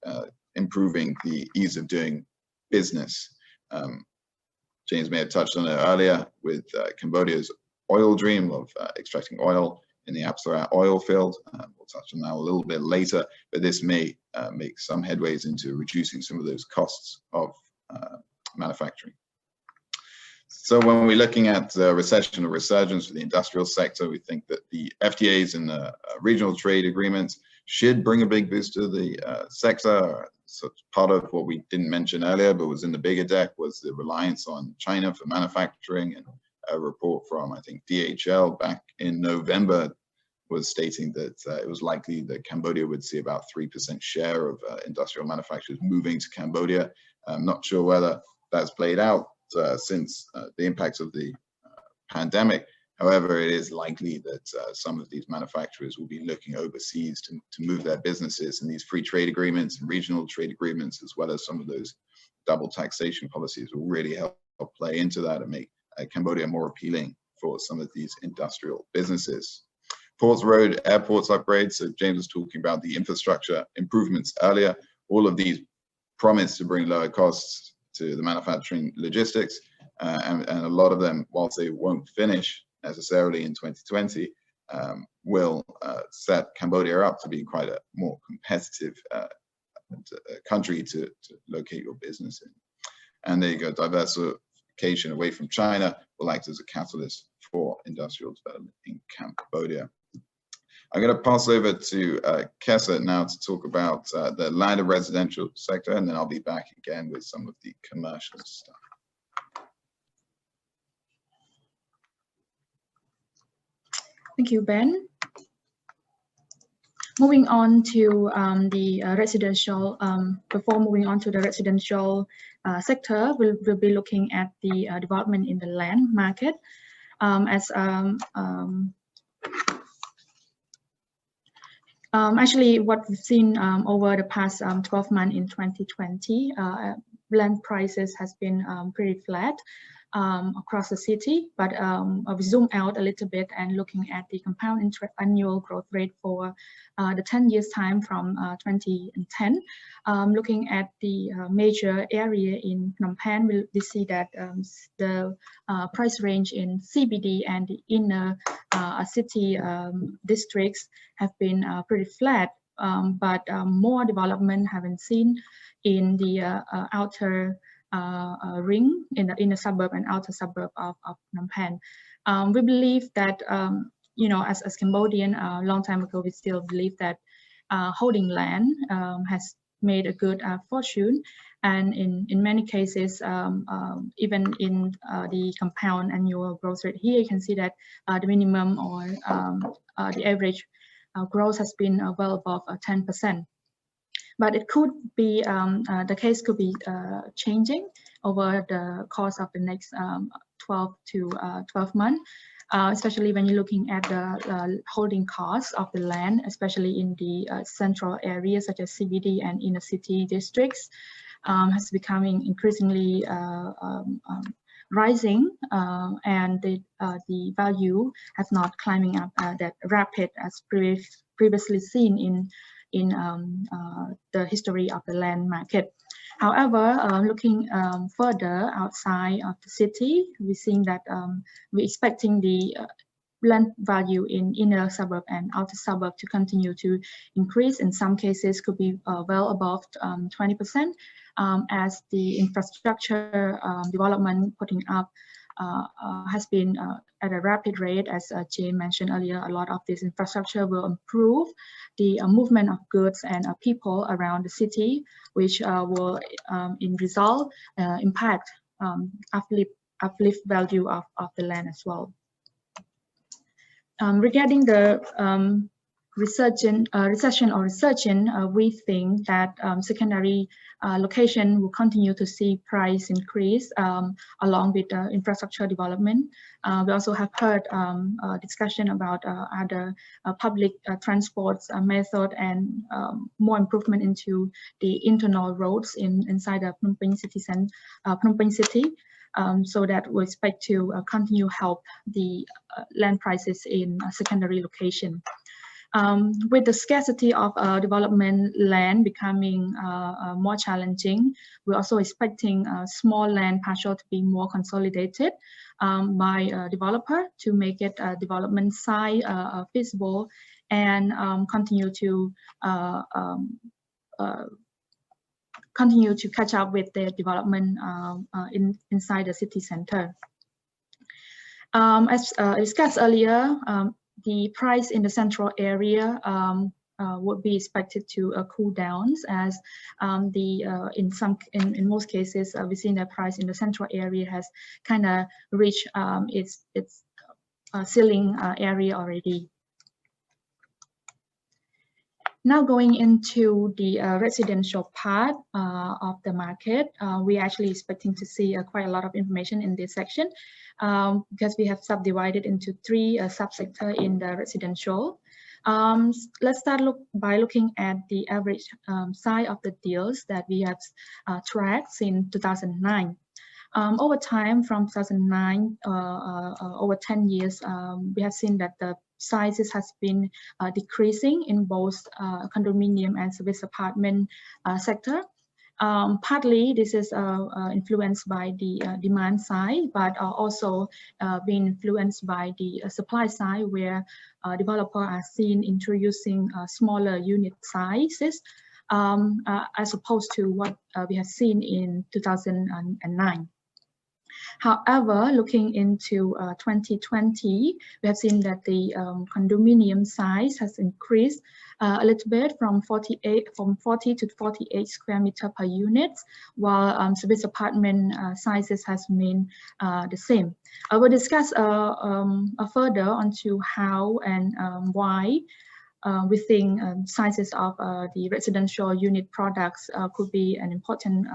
improving the ease of doing business. James may have touched on it earlier with Cambodia's oil dream of extracting oil in the Apsara oil field. We'll touch on that a little bit later, but this may make some headways into reducing some of those costs of manufacturing. So when we're looking at recession or resurgence for the industrial sector, we think that the FTAs and the regional trade agreements should bring a big boost to the sector. So part of what we didn't mention earlier, but was in the bigger deck, was the reliance on China for manufacturing. And a report from, I think, DHL back in November was stating that it was likely that Cambodia would see about 3% share of industrial manufacturers moving to Cambodia. I'm not sure whether that's played out since the impacts of the pandemic. However, it is likely that some of these manufacturers will be looking overseas to move their businesses, and these free trade agreements and regional trade agreements, as well as some of those double taxation policies, will really help play into that and make Cambodia more appealing for some of these industrial businesses. Ports, road, airports upgrades. So James was talking about the infrastructure improvements earlier. All of these promise to bring lower costs to the manufacturing logistics, and a lot of them, whilst they won't finish necessarily in 2020, will set Cambodia up to be quite a more competitive country to locate your business in. And there you go, diversification away from China will act as a catalyst for industrial development in Cambodia. I'm going to pass over to Kessa now to talk about the land and residential sector, and then I'll be back again with some of the commercial stuff. Thank you, Ben. Moving on to the residential, before moving on to the residential sector, we'll be looking at the development in the land market. Actually, what we've seen over the past 12 months in 2020, land prices has been pretty flat across the city, but we zoom out a little bit and looking at the compound annual growth rate for the 10 years time from 2010. Looking at the major area in Phnom Penh, we see that the price range in CBD and the inner city districts have been pretty flat, but more development have been seen in the outer ring, in the suburb and outer suburb of Phnom Penh. We believe that, you know, as Cambodian, a long time ago, we still believe that holding land has made a good fortune, and in many cases, even in the compound annual growth rate here, you can see that the minimum or the average growth has been well above 10%. But it could be, the case could be changing over the course of the next 12 months, especially when you're looking at the holding costs of the land, especially in the central areas such as CBD and inner city districts, has becoming increasingly rising, and the value has not climbing up that rapid as previously seen in the history of the land market. However, looking further outside of the city, we're seeing that we're expecting the land value in inner suburb and outer suburb to continue to increase. In some cases, could be well above 20%, as the infrastructure development putting up has been at a rapid rate. As Jane mentioned earlier, a lot of this infrastructure will improve the movement of goods and people around the city, which will in result impact uplift value of the land as well. Regarding the recession or resurgence, we think that secondary location will continue to see price increase along with infrastructure development. We also have heard discussion about other public transport method and more improvement into the internal roads inside the Phnom Penh city. So that we expect to continue help the land prices in secondary location. With the scarcity of development land becoming more challenging, we're also expecting small land parcel to be more consolidated by a developer to make it a development site feasible and continue to catch up with the development inside the city center. As discussed earlier, the price in the central area would be expected to cool down, as in most cases we've seen that price in the central area has kind of reached its ceiling area already. Now going into the residential part of the market, we're actually expecting to see quite a lot of information in this section because we have subdivided into three subsectors in the residential. Let's start by looking at the average size of the deals that we have tracked since 2009. Over time, from 2009, over 10 years, we have seen that the sizes has been decreasing in both condominium and service apartment sector. Partly this is influenced by the demand side, but also being influenced by the supply side, where developers are seen introducing smaller unit sizes as opposed to what we have seen in 2009. However, looking into 2020, we have seen that the condominium size has increased a little bit from 40 to 48 square meter per unit, while service apartment sizes has remained the same. I will discuss further onto how and why we think sizes of the residential unit products could be an important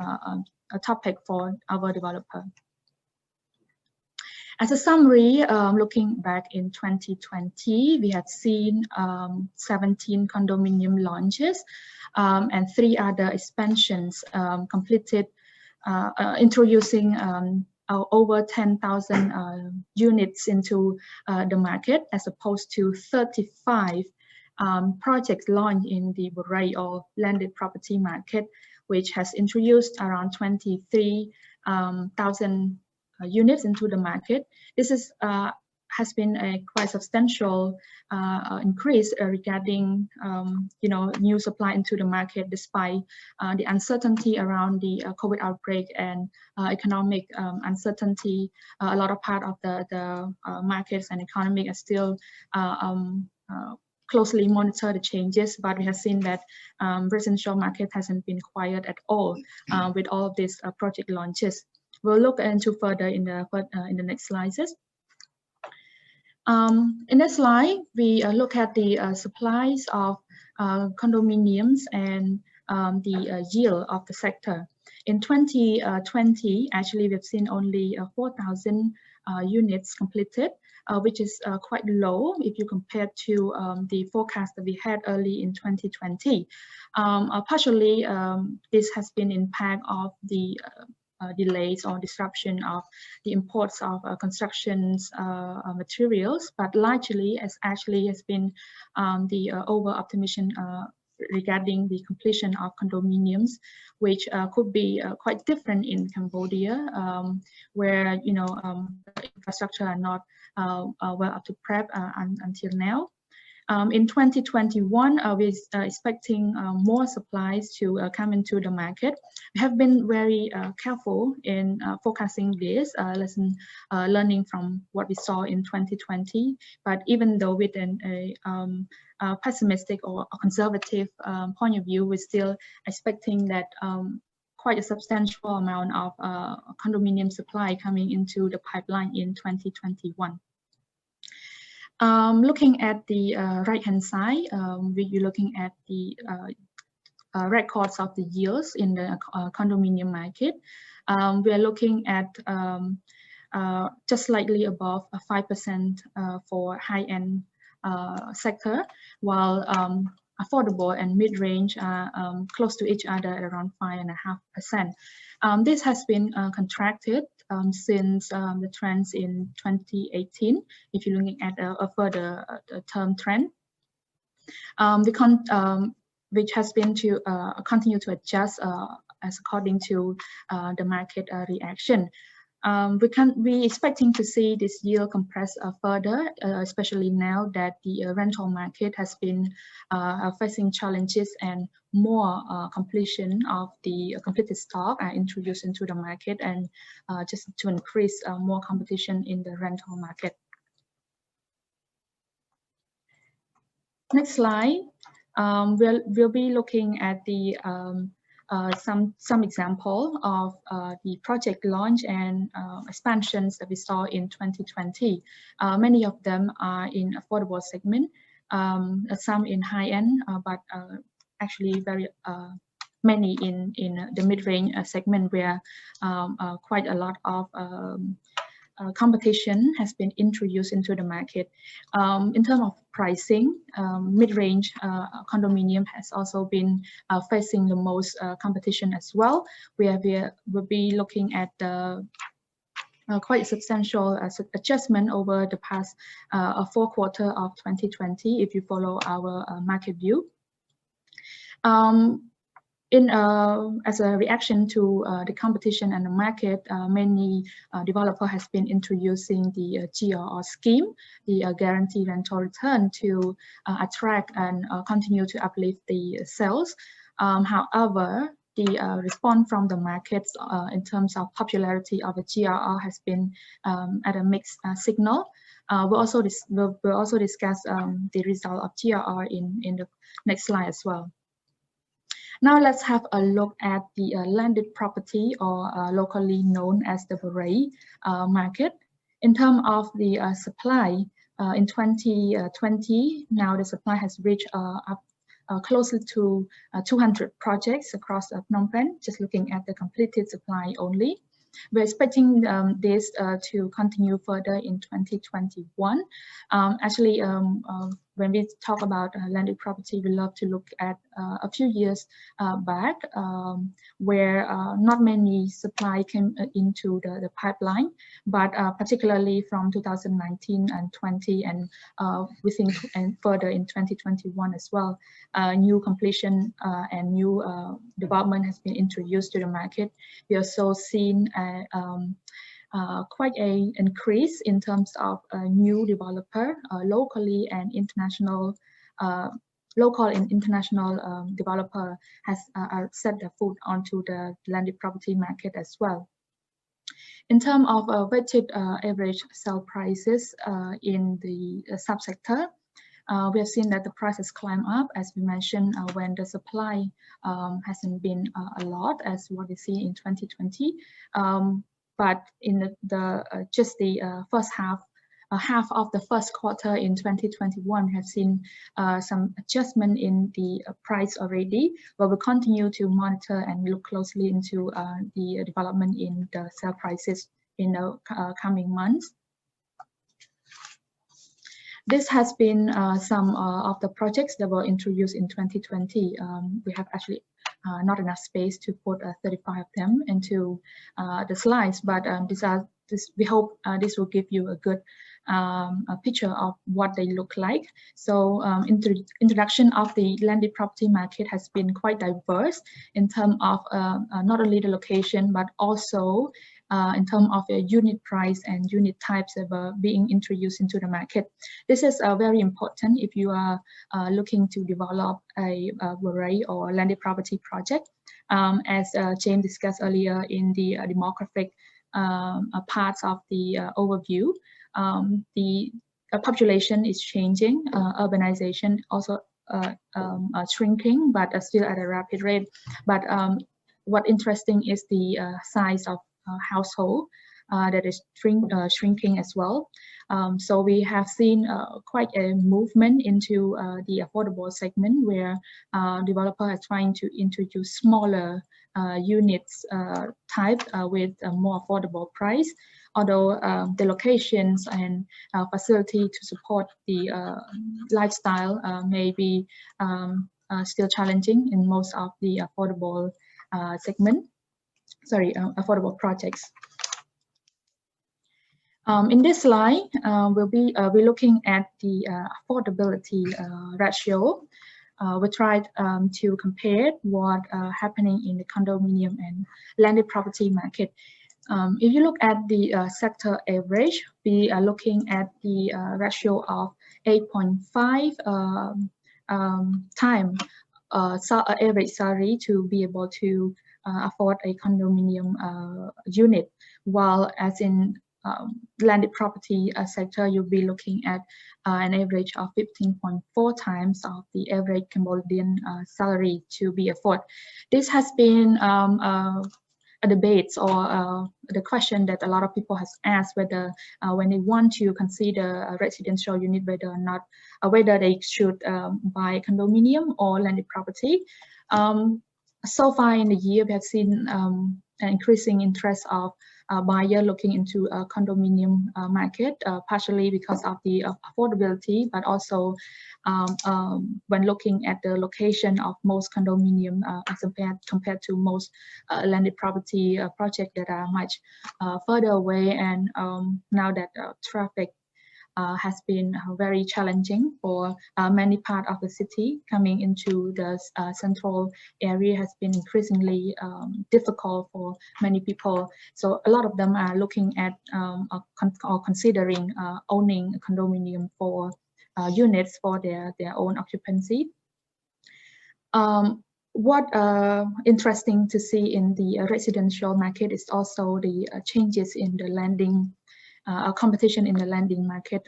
topic for our developer. As a summary, looking back in 2020, we had seen 17 condominium launches and 3 other expansions completed, introducing over 10,000 units into the market, as opposed to 35 projects launched in the Borei or landed property market, which has introduced around 23,000 units into the market. This is has been a quite substantial increase regarding new supply into the market, despite the uncertainty around the COVID outbreak and economic uncertainty. A lot of part of the markets and economy are still closely monitor the changes, but we have seen that residential market hasn't been quiet at all with all of these project launches. We'll look into further in the next slides. In this slide, we look at the supplies of condominiums and the yield of the sector. In 2020, actually, we've seen only 4,000 units completed, which is quite low if you compare to the forecast that we had early in 2020. Partially, this has been impact of the delays or disruption of the imports of construction materials, but largely has been the over-optimism regarding the completion of condominiums, which could be quite different in Cambodia, where infrastructure are not well up to prep until now. In 2021, we're expecting more supplies to come into the market. We have been very careful in forecasting this, learning from what we saw in 2020. But even though with a pessimistic or a conservative point of view, we're still expecting that quite a substantial amount of condominium supply coming into the pipeline in 2021. Looking at the right-hand side, we're looking at the records of the yields in the condominium market. We are looking at just slightly above 5% for high-end sector, while affordable and mid-range are close to each other at around 5.5%. This has been contracted since the trends in 2018. If you're looking at a further term trend, which has been to continue to adjust as according to the market reaction. We're expecting to see this yield compress further, especially now that the rental market has been facing challenges and more completion of the completed stock are introduced into the market, and just to increase more competition in the rental market. Next slide. We'll be looking at the some example of the project launch and expansions that we saw in 2020. Many of them are in affordable segment, some in high end, but actually very many in the mid-range segment, where quite a lot of competition has been introduced into the market. In terms of pricing, mid-range condominium has also been facing the most competition as well, where we will be looking at the quite substantial adjustment over the past 4 quarters of 2020, if you follow our market view. As a reaction to the competition and the market, many developer has been introducing the GRR scheme, the guaranteed rental return, to attract and continue to uplift the sales. However, the response from the markets in terms of popularity of the GRR has been at a mixed signal. We'll also discuss the result of GRR in the next slide as well. Now let's have a look at the landed property, or locally known as the CBRE market. In terms of the supply, in 2020, now the supply has reached up closer to 200 projects across Phnom Penh, just looking at the completed supply only. We're expecting this to continue further in 2021. Actually, when we talk about landed property, we love to look at a few years back, where not many supply came into the pipeline, but particularly from 2019 and 20, and we think and further in 2021 as well, new completion and new development has been introduced to the market. We also seen quite an increase in terms of new developer, locally and international, local and international developer has set their foot onto the landed property market as well. In terms of weighted average sale prices in the subsector, we have seen that the prices climb up, as we mentioned, when the supply hasn't been a lot as what we see in 2020. But in just the first half of the first quarter in 2021, we have seen some adjustment in the price already, but we'll continue to monitor and look closely into the development in the sale prices in the coming months. This has been some of the projects that were introduced in 2020. We have actually not enough space to put 35 of them into the slides, but we hope this will give you a good picture of what they look like. So introduction of the landed property market has been quite diverse in terms of not only the location, but also in terms of a unit price and unit types that are being introduced into the market. This is very important if you are looking to develop a CBRE or landed property project. As James discussed earlier in the demographic parts of the overview, the population is changing, urbanization also shrinking, but still at a rapid rate. But what interesting is the size of household. that is shrinking as well. So we have seen quite a movement into the affordable segment, where developers are trying to introduce smaller units type with a more affordable price. Although the locations and facility to support the lifestyle may be still challenging in most of the affordable affordable projects. In this slide, we'll be looking at the affordability ratio. We tried to compare what happening in the condominium and landed property market. If you look at the sector average, we are looking at the ratio of 8.5 time average salary to be able to afford a condominium unit, while as in landed property sector, you'll be looking at an average of 15.4 times of the average Cambodian salary to be afforded. This has been a debate or the question that a lot of people has asked, whether when they want to consider a residential unit, whether or not whether they should buy a condominium or landed property. So far in the year, we have seen an increasing interest of buyer looking into a condominium market, partially because of the affordability, but also when looking at the location of most condominium as compared to most landed property projects that are much further away, and now that traffic has been very challenging for many parts of the city. Coming into the central area has been increasingly difficult for many people. So a lot of them are looking at or considering owning a condominium for units for their own occupancy. What interesting to see in the residential market is also the changes in the lending competition in the lending market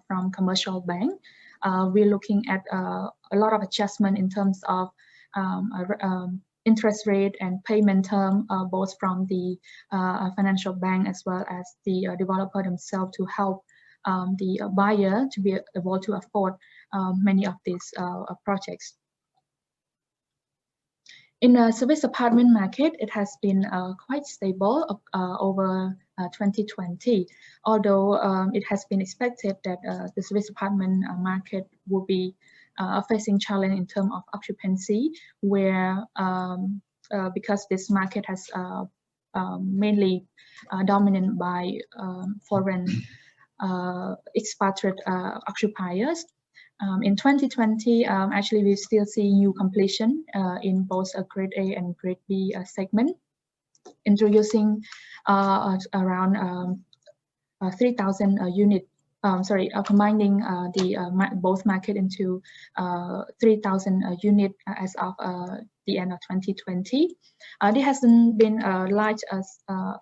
from commercial bank. We're looking at a lot of adjustment in terms of interest rate and payment term, both from the financial bank as well as the developer themselves, to help the buyer to be able to afford many of these projects. In the service apartment market, it has been quite stable over 2020, although it has been expected that the service apartment market will be facing challenge in terms of occupancy, where because this market has mainly dominated by foreign expatriate occupiers. In 2020, actually, we still see new completion in both a grade A and grade B segment, introducing around 3,000 unit. Combining both market into 3,000 unit as of the end of 2020. There hasn't been a large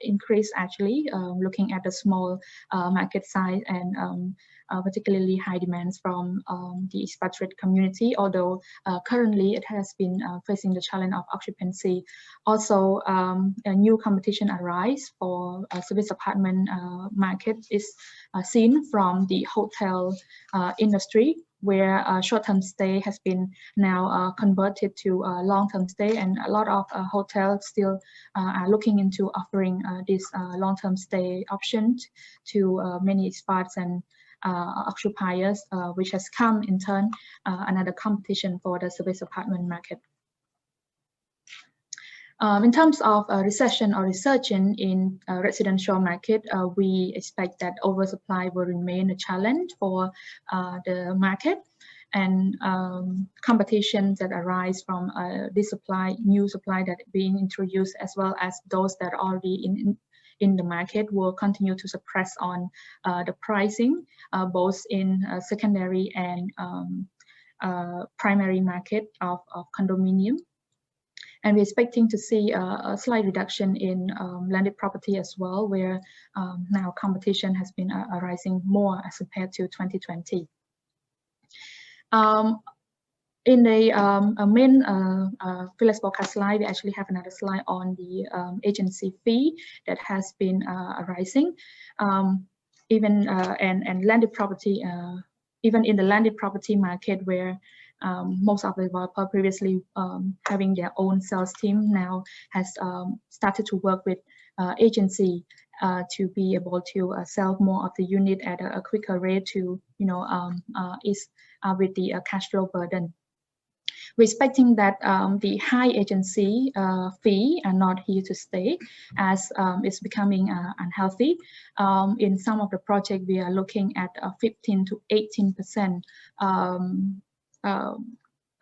increase actually, looking at the small market size and particularly high demands from the expatriate community, although currently it has been facing the challenge of occupancy. Also, a new competition arise for service apartment market is seen from the hotel industry, where short-term stay has been now converted to long-term stay, and a lot of hotels still are looking into offering this long-term stay option to many expats and occupiers, which has come in turn another competition for the service apartment market. In terms of recession or resurgence in residential market, we expect that oversupply will remain a challenge for the market, and competitions that arise from this new supply that being introduced, as well as those that are already in the market, will continue to suppress on the pricing, both in secondary and primary market of condominium. And we're expecting to see a slight reduction in landed property as well, where now competition has been arising more as compared to 2020. in the main Phyllis forecast slide, we actually have another slide on the agency fee that has been rising. Even and landed property, even in the landed property market, where most of the developers previously having their own sales team now has started to work with agency to be able to sell more of the unit at a quicker rate to ease with the cash flow burden. Respecting that the high agency fee are not here to stay, as it's becoming unhealthy. In some of the projects, we are looking at 15 to 18%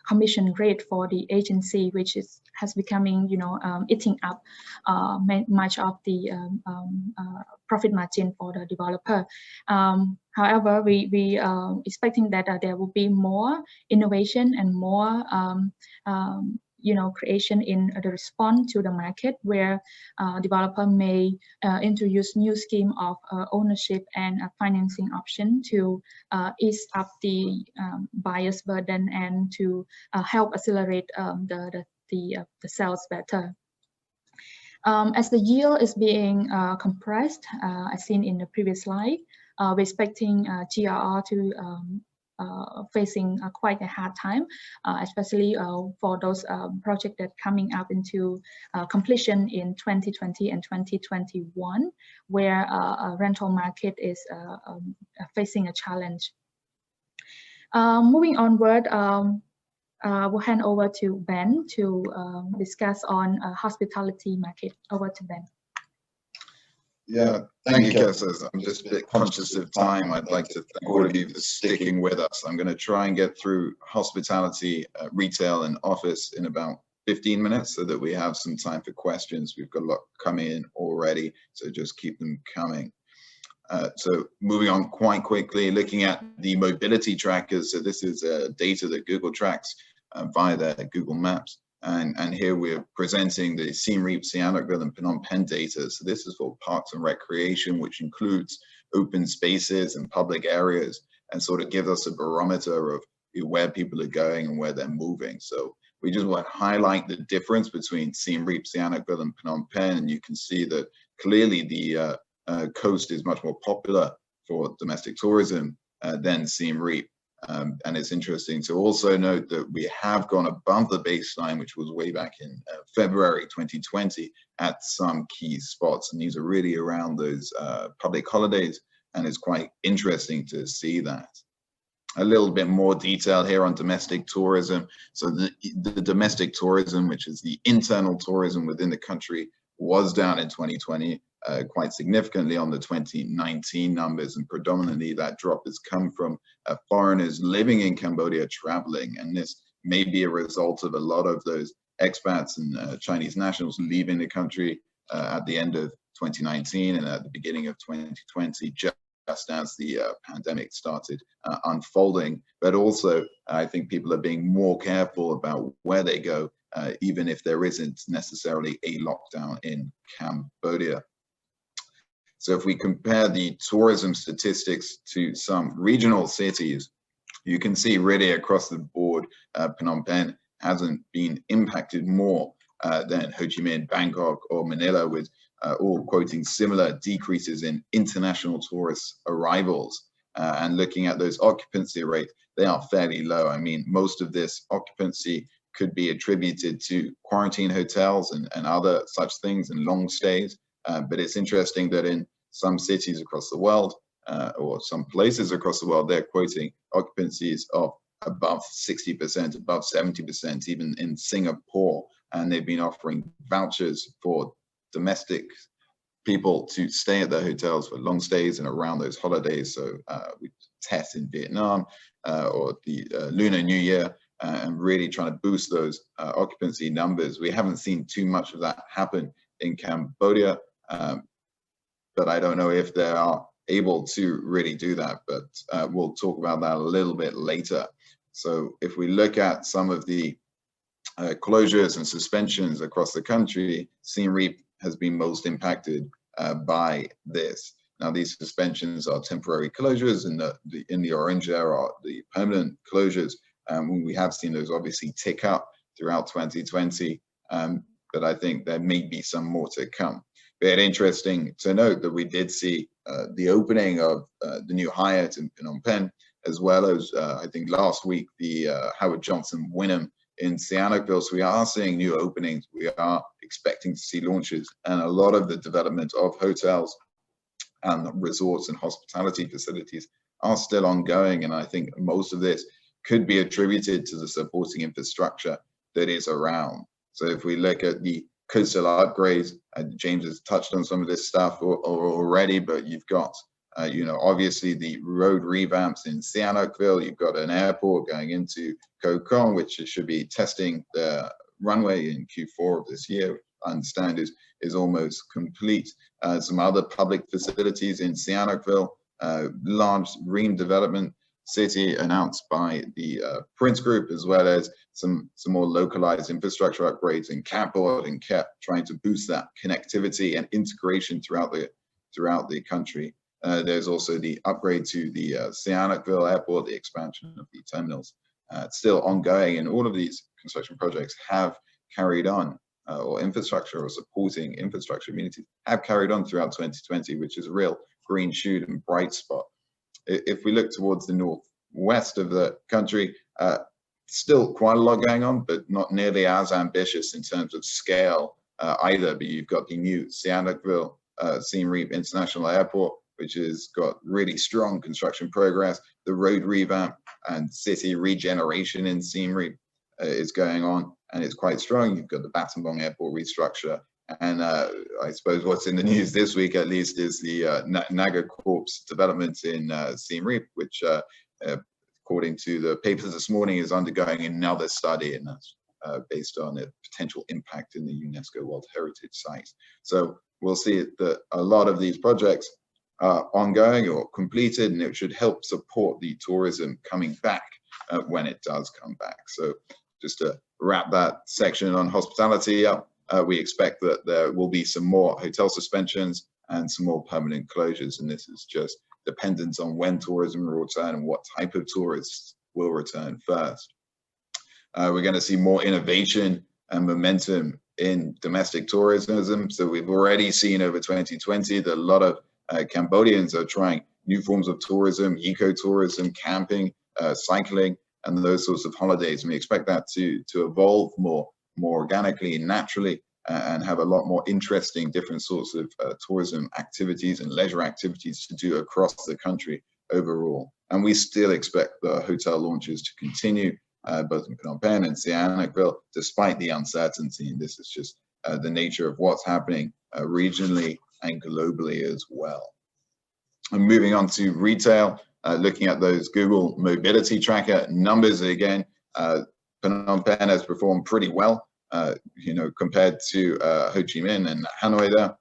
commission rate for the agency, which has becoming, eating up much of the profit margin for the developer. However, we expecting that there will be more innovation and more creation in the response to the market, where developer may introduce new scheme of ownership and financing option to ease up the buyer's burden and to help accelerate the sales better. As the yield is being compressed, as seen in the previous slide, we're expecting GRR to facing quite a hard time, especially for those projects that coming up into completion in 2020 and 2021, where rental market is facing a challenge. Moving onward, we'll hand over to Ben to discuss on hospitality market. Over to Ben. Yeah, thank you, Kessa. I'm just a bit conscious of time. I'd like to thank all of you for sticking with us. I'm going to try and get through hospitality, retail and office in about 15 minutes so that we have some time for questions. We've got a lot coming in already, so just keep them coming. So moving on quite quickly, looking at the mobility trackers. So this is data that Google tracks via their Google Maps. And here we're presenting the Siem Reap, Sihanoukville and Phnom Penh data. So this is for parks and recreation, which includes open spaces and public areas, and sort of gives us a barometer of where people are going and where they're moving. So we just want to highlight the difference between Siem Reap, Sihanoukville and Phnom Penh. And you can see that clearly the coast is much more popular for domestic tourism than Siem Reap. And it's interesting to also note that we have gone above the baseline, which was way back in February 2020 at some key spots. And these are really around those public holidays. And it's quite interesting to see that. A little bit more detail here on domestic tourism. So the domestic tourism, which is the internal tourism within the country, was down in 2020. Quite significantly on the 2019 numbers, and predominantly that drop has come from foreigners living in Cambodia traveling, and this may be a result of a lot of those expats and Chinese nationals leaving the country at the end of 2019 and at the beginning of 2020, just as the pandemic started unfolding. But also I think people are being more careful about where they go, even if there isn't necessarily a lockdown in Cambodia. So if we compare the tourism statistics to some regional cities, you can see really across the board, Phnom Penh hasn't been impacted more than Ho Chi Minh, Bangkok or Manila, with all quoting similar decreases in international tourist arrivals. And looking at those occupancy rates, they are fairly low. I mean, most of this occupancy could be attributed to quarantine hotels and other such things and long stays. But it's interesting that in some cities across the world, or some places across the world, they're quoting occupancies of above 60%, above 70%, even in Singapore. And they've been offering vouchers for domestic people to stay at their hotels for long stays and around those holidays. So we test in Vietnam or the Lunar New Year, and really trying to boost those occupancy numbers. We haven't seen too much of that happen in Cambodia. But I don't know if they are able to really do that, but we'll talk about that a little bit later. So if we look at some of the closures and suspensions across the country, Siem Reap has been most impacted by this. Now, these suspensions are temporary closures, and in the orange there are the permanent closures. We have seen those obviously tick up throughout 2020, but I think there may be some more to come. But interesting to note that we did see the opening of the new Hyatt in Phnom Penh, as well as I think last week the Howard Johnson Wynnum in Sihanoukville. So we are seeing new openings. We are expecting to see launches, and a lot of the development of hotels and resorts and hospitality facilities are still ongoing. And I think most of this could be attributed to the supporting infrastructure that is around. So if we look at the coastal upgrades, James has touched on some of this stuff already, but you've got, obviously the road revamps in Sihanoukville. You've got an airport going into Koh Kong, which should be testing the runway in Q4 of this year. I understand is almost complete. Some other public facilities in Sihanoukville, large green development city announced by the Prince Group, as well as some more localized infrastructure upgrades in Kampot and Kep, trying to boost that connectivity and integration throughout the country. There's also the upgrade to the Sihanoukville airport, the expansion of the terminals, still ongoing, and all of these construction projects have carried on, or infrastructure or supporting infrastructure communities have carried on throughout 2020, which is a real green shoot and bright spot. If we look towards the northwest of the country, still quite a lot going on, but not nearly as ambitious in terms of scale either. But you've got the new Sihanoukville Siem Reap International Airport, which has got really strong construction progress. The road revamp and city regeneration in Siem Reap is going on, and it's quite strong. You've got the Battambang Airport restructure. And I suppose what's in the news this week, at least, is the Naga Corp's development in Siem Reap, which, according to the papers this morning, is undergoing another study, and that's based on a potential impact in the UNESCO World Heritage Site. So we'll see that a lot of these projects are ongoing or completed, and it should help support the tourism coming back when it does come back. So just to wrap that section on hospitality up, we expect that there will be some more hotel suspensions and some more permanent closures, and this is just dependent on when tourism will return and what type of tourists will return first. We're going to see more innovation and momentum in domestic tourism. So we've already seen over 2020 that a lot of Cambodians are trying new forms of tourism, ecotourism, camping, cycling, and those sorts of holidays. And we expect that to evolve more organically and naturally, and have a lot more interesting different sorts of tourism activities and leisure activities to do across the country overall. And we still expect the hotel launches to continue, both in Phnom Penh and Sihanoukville, despite the uncertainty. And this is just the nature of what's happening regionally and globally as well. And moving on to retail, looking at those Google Mobility Tracker numbers again, Phnom Penh has performed pretty well, compared to Ho Chi Minh and Hanoi there,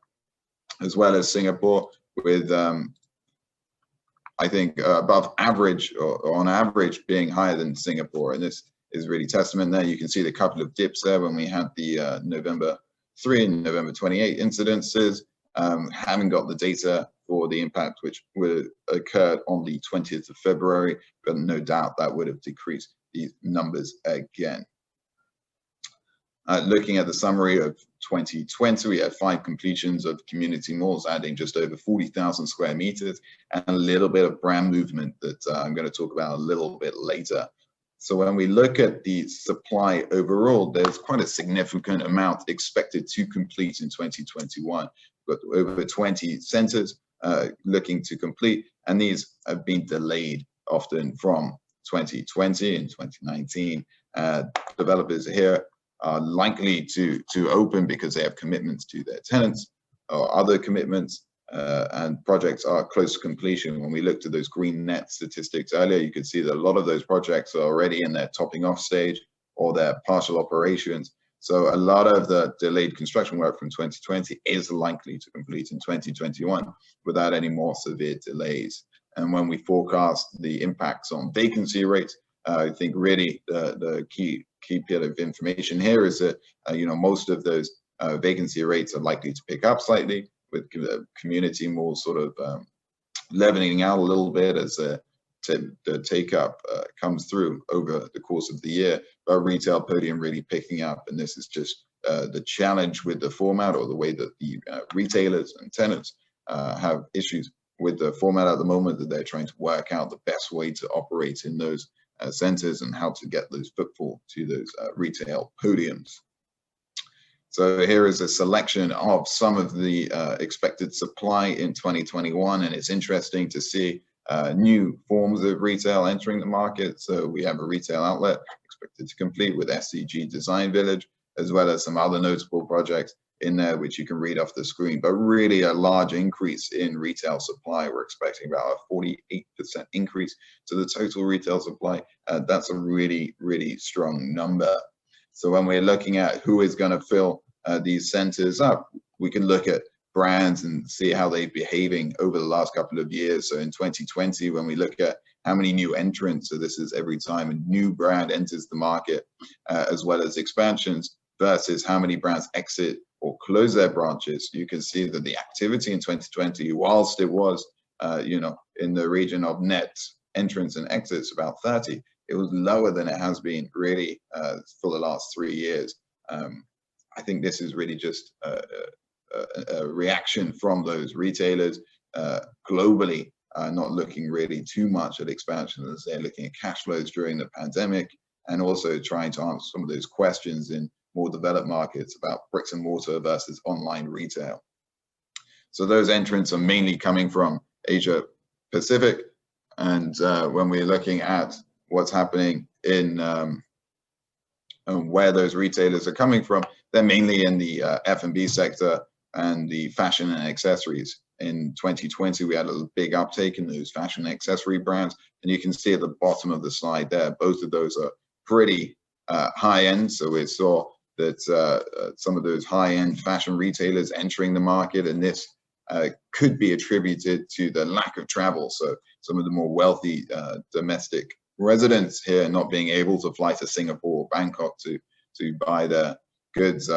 as well as Singapore, with I think above average, or on average being higher than Singapore. And this is really testament there. You can see the couple of dips there when we had the November 3 and November 28 incidences. Haven't got the data for the impact which would have occurred on the 20th of February, but no doubt that would have decreased these numbers again. Looking at the summary of 2020, we had 5 completions of community malls, adding just over 40,000 square meters, and a little bit of brand movement that I'm going to talk about a little bit later. So when we look at the supply overall, there's quite a significant amount expected to complete in 2021. We've got over 20 centers looking to complete, and these have been delayed often from 2020 and 2019. Developers here are likely to open because they have commitments to their tenants or other commitments, and projects are close to completion. When we looked at those green net statistics earlier, you could see that a lot of those projects are already in their topping off stage or their partial operations. So a lot of the delayed construction work from 2020 is likely to complete in 2021 without any more severe delays. And when we forecast the impacts on vacancy rates, I think really the key bit of information here is that most of those vacancy rates are likely to pick up slightly, with community malls sort of leveling out a little bit as the take-up comes through over the course of the year, but retail podium really picking up. And this is just the challenge with the format, or the way that the retailers and tenants have issues with the format at the moment, that they're trying to work out the best way to operate in those centers and how to get those footfall to those retail podiums. So here is a selection of some of the expected supply in 2021, and it's interesting to see new forms of retail entering the market. So we have a retail outlet expected to complete with SCG Design Village, as well as some other notable projects in there, which you can read off the screen, but really a large increase in retail supply. We're expecting about a 48% increase to the total retail supply. That's a really, really strong number. So when we're looking at who is going to fill these centers up, we can look at brands and see how they're behaving over the last couple of years. So in 2020, when we look at how many new entrants, so this is every time a new brand enters the market, as well as expansions, versus how many brands exit or close their branches, you can see that the activity in 2020, whilst it was, in the region of net entrants and exits, about 30, it was lower than it has been really for the last 3 years. I think this is really just a reaction from those retailers globally, not looking really too much at expansion, as they're looking at cash flows during the pandemic, and also trying to answer some of those questions in more developed markets about bricks and mortar versus online retail. So those entrants are mainly coming from Asia Pacific. And when we're looking at what's happening in where those retailers are coming from, they're mainly in the F&B sector and the fashion and accessories. In 2020, we had a big uptake in those fashion and accessory brands. And you can see at the bottom of the slide there, both of those are pretty high end. So we saw that some of those high-end fashion retailers entering the market, and this could be attributed to the lack of travel. So some of the more wealthy domestic residents here not being able to fly to Singapore or Bangkok to buy their goods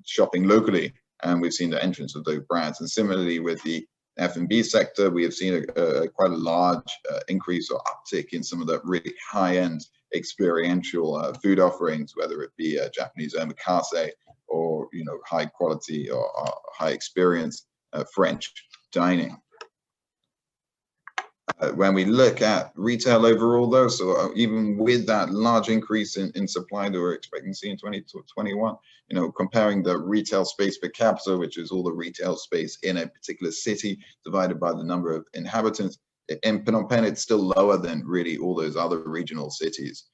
shopping locally, and we've seen the entrance of those brands. And similarly with the F&B sector, we have seen quite a large increase or uptick in some of the really high-end experiential food offerings, whether it be Japanese omakase or high quality or high experience French dining. When we look at retail overall, though, so even with that large increase in supply that we're expecting to see in 2021, comparing the retail space per capita, which is all the retail space in a particular city divided by the number of inhabitants, in Phnom Penh, it's still lower than really all those other regional cities,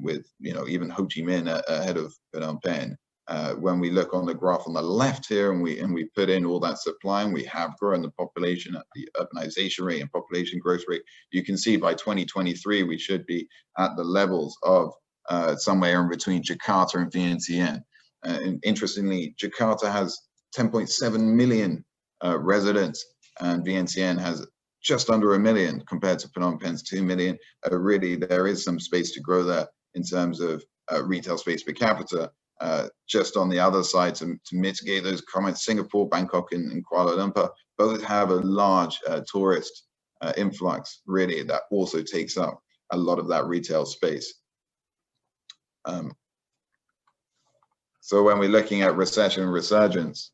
with even Ho Chi Minh ahead of Phnom Penh. When we look on the graph on the left here, and we put in all that supply, and we have grown the population at the urbanization rate and population growth rate, you can see by 2023 we should be at the levels of somewhere in between Jakarta and Vientiane. And interestingly, Jakarta has 10.7 million residents, and Vientiane has just under 1 million compared to Phnom Penh's 2 million. Really, there is some space to grow there in terms of retail space per capita. Just on the other side, to mitigate those comments, Singapore, Bangkok, and Kuala Lumpur both have a large tourist influx, really, that also takes up a lot of that retail space. So when we're looking at recession and resurgence,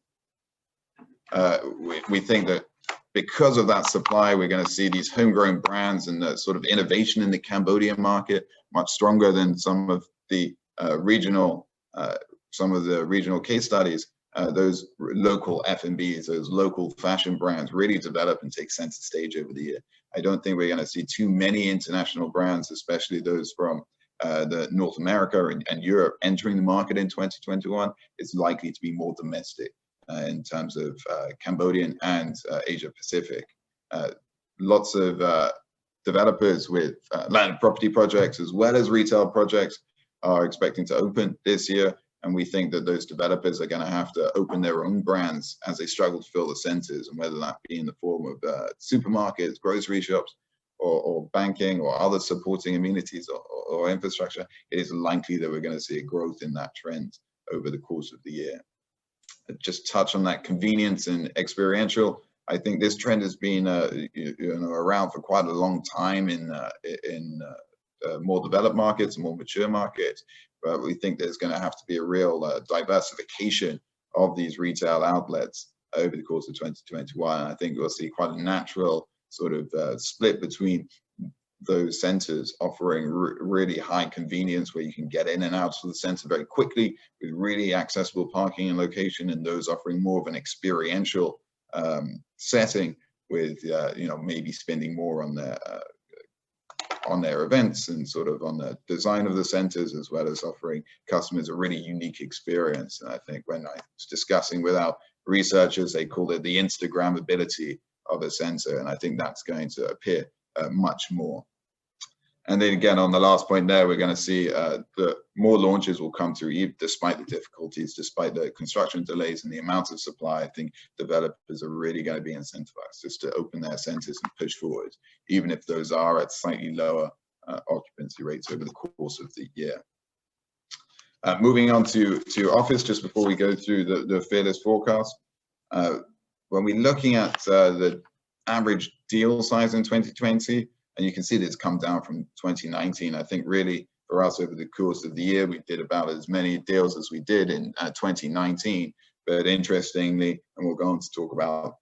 we think that because of that supply, we're going to see these homegrown brands and the sort of innovation in the Cambodian market much stronger than some of the regional case studies. Those local F&Bs, those local fashion brands really develop and take center stage over the year. I don't think we're going to see too many international brands, especially those from the North America and Europe, entering the market in 2021. It's likely to be more domestic in terms of Cambodian and Asia Pacific. Lots of developers with land property projects as well as retail projects are expecting to open this year. And we think that those developers are going to have to open their own brands as they struggle to fill the centers, and whether that be in the form of supermarkets, grocery shops, or banking, or other supporting amenities or infrastructure, it is likely that we're going to see a growth in that trend over the course of the year. Just touch on that convenience and experiential I think this trend has been around for quite a long time in more developed markets, more mature markets, but we think there's going to have to be a real diversification of these retail outlets over the course of 2021. I think we'll see quite a natural sort of split between those centers offering really high convenience where you can get in and out of the center very quickly with really accessible parking and location, and those offering more of an experiential setting with maybe spending more on their events and sort of on the design of the centers, as well as offering customers a really unique experience. And I think when I was discussing with our researchers, they called it the Instagrammability of a center, and I think that's going to appear much more. And then again, on the last point there, we're going to see the more launches will come through, despite the difficulties, despite the construction delays and the amount of supply. I think developers are really going to be incentivized just to open their centers and push forward, even if those are at slightly lower occupancy rates over the course of the year. Moving on to office, just before we go through the fearless forecast. When we're looking at the average deal size in 2020, and you can see that it's come down from 2019. I think really for us over the course of the year, we did about as many deals as we did in 2019. But interestingly, and we'll go on to talk about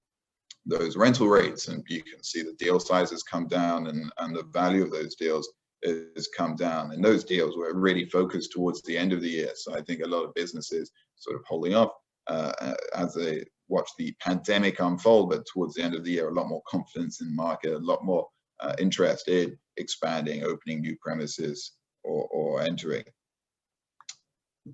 those rental rates, and you can see the deal size has come down and the value of those deals has come down. And those deals were really focused towards the end of the year. So I think a lot of businesses sort of holding off as they watch the pandemic unfold, but towards the end of the year, a lot more confidence in the market, a lot more interest in expanding, opening new premises, or entering.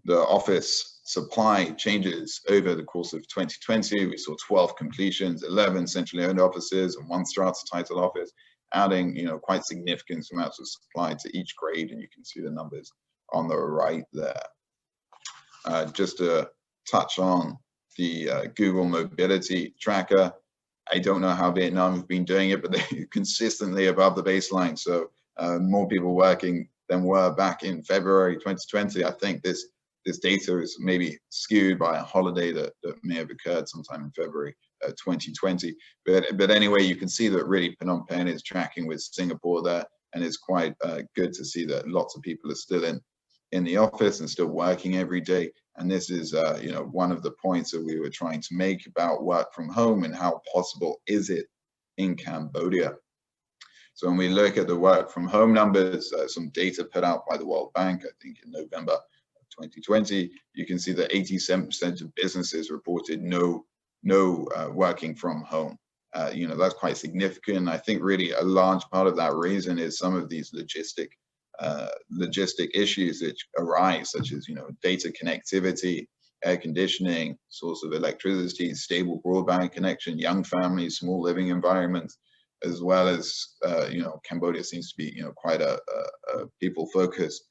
The office supply changes over the course of 2020. We saw 12 completions, 11 centrally owned offices, and 1 strata title office, adding quite significant amounts of supply to each grade, and you can see the numbers on the right there. Just to touch on the Google Mobility Tracker. I don't know how Vietnam have been doing it, but they're consistently above the baseline. So more people working than were back in February 2020. I think this data is maybe skewed by a holiday that may have occurred sometime in February 2020. But anyway, you can see that really Phnom Penh is tracking with Singapore there, and it's quite good to see that lots of people are still in the office and still working every day. And this is, one of the points that we were trying to make about work from home and how possible is it in Cambodia. So when we look at the work from home numbers, some data put out by the World Bank, I think in November of 2020, you can see that 87% of businesses reported no working from home. That's quite significant. I think really a large part of that reason is some of these logistic issues which arise, such as data connectivity, air conditioning, source of electricity, stable broadband connection, young families, small living environments, as well as Cambodia seems to be quite a people-focused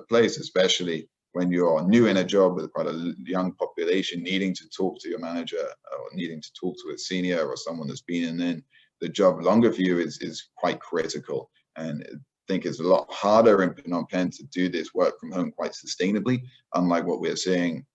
place, especially when you're new in a job with quite a young population, needing to talk to your manager or needing to talk to a senior or someone that's been in the job longer for you is quite critical. And think it's a lot harder in Phnom Penh to do this work from home quite sustainably, unlike what we're seeing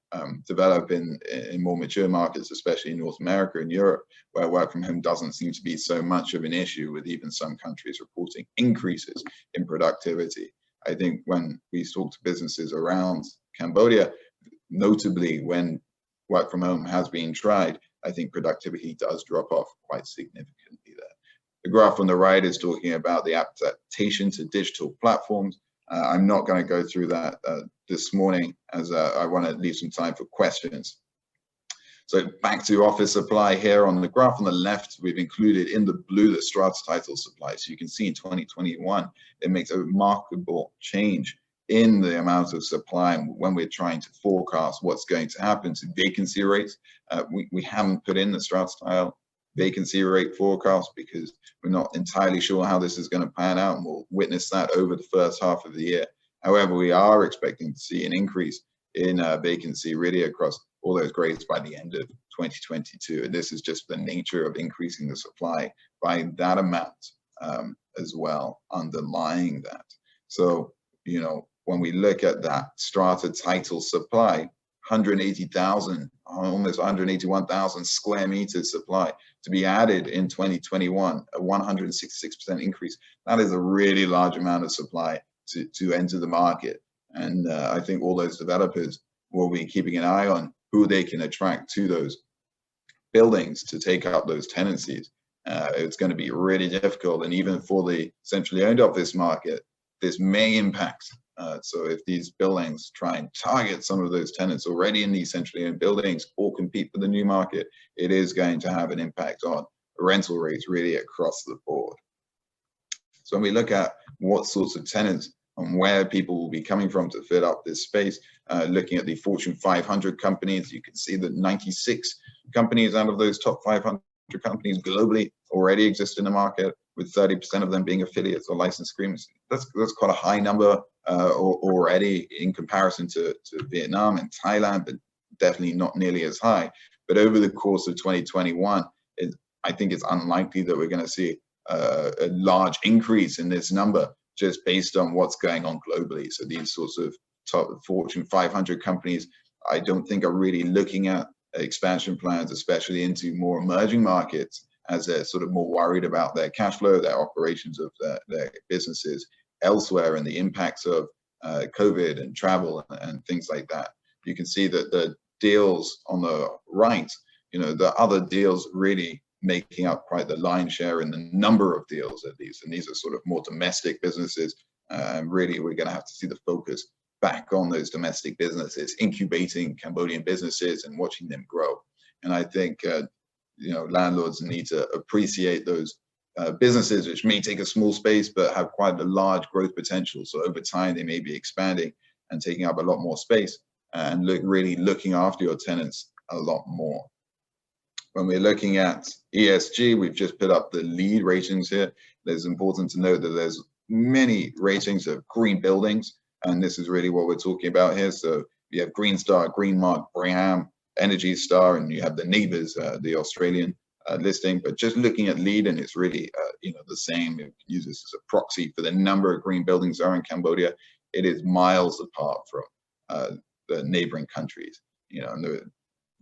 develop in more mature markets, especially in North America and Europe, where work from home doesn't seem to be so much of an issue, with even some countries reporting increases in productivity. I think when we talk to businesses around Cambodia, notably when work from home has been tried, I think productivity does drop off quite significantly there. The graph on the right is talking about the adaptation to digital platforms. I'm not going to go through that this morning, as I want to leave some time for questions. So back to office supply here on the graph on the left, we've included in the blue the strata title supply. So you can see in 2021, it makes a remarkable change in the amount of supply when we're trying to forecast what's going to happen to vacancy rates. We haven't put in the strata tile vacancy rate forecast because we're not entirely sure how this is going to pan out, and we'll witness that over the first half of the year. However, we are expecting to see an increase in vacancy really across all those grades by the end of 2022. And this is just the nature of increasing the supply by that amount as well, underlying that. So, when we look at that strata title supply, 180,000 almost 181,000 square meters supply to be added in 2021, a 166% increase. That is a really large amount of supply to enter the market. And I think all those developers will be keeping an eye on who they can attract to those buildings to take up those tenancies. It's going to be really difficult, and even for the centrally owned office market, this may impact. So if these buildings try and target some of those tenants already in these centrally owned buildings or compete for the new market, it is going to have an impact on rental rates really across the board. So when we look at what sorts of tenants and where people will be coming from to fill up this space, looking at the Fortune 500 companies, you can see that 96 companies out of those top 500 companies globally already exist in the market, with 30% of them being affiliates or license agreements. That's quite a high number already in comparison to Vietnam and Thailand, but definitely not nearly as high. But over the course of 2021, I think it's unlikely that we're going to see a large increase in this number just based on what's going on globally. So these sorts of top Fortune 500 companies, I don't think are really looking at expansion plans, especially into more emerging markets, as they're sort of more worried about their cash flow, their operations of their businesses elsewhere, and the impacts of COVID and travel and things like that. You can see that the deals on the right, the other deals really making up quite the lion's share in the number of deals at least, and these are sort of more domestic businesses, and really we're going to have to see the focus back on those domestic businesses, incubating Cambodian businesses and watching them grow. And I think landlords need to appreciate those businesses which may take a small space but have quite a large growth potential. So over time they may be expanding and taking up a lot more space, and really looking after your tenants a lot more. When we're looking at ESG, we've just put up the LEED ratings here. It's important to note that there's many ratings of green buildings, and this is really what we're talking about here. So you have Green Star, Green Mark, BRAM, Energy Star, and you have the neighbors, the Australian listing. But just looking at LEED, and it's really the same. You can use this as a proxy for the number of green buildings there are in Cambodia. It is miles apart from the neighboring countries. And the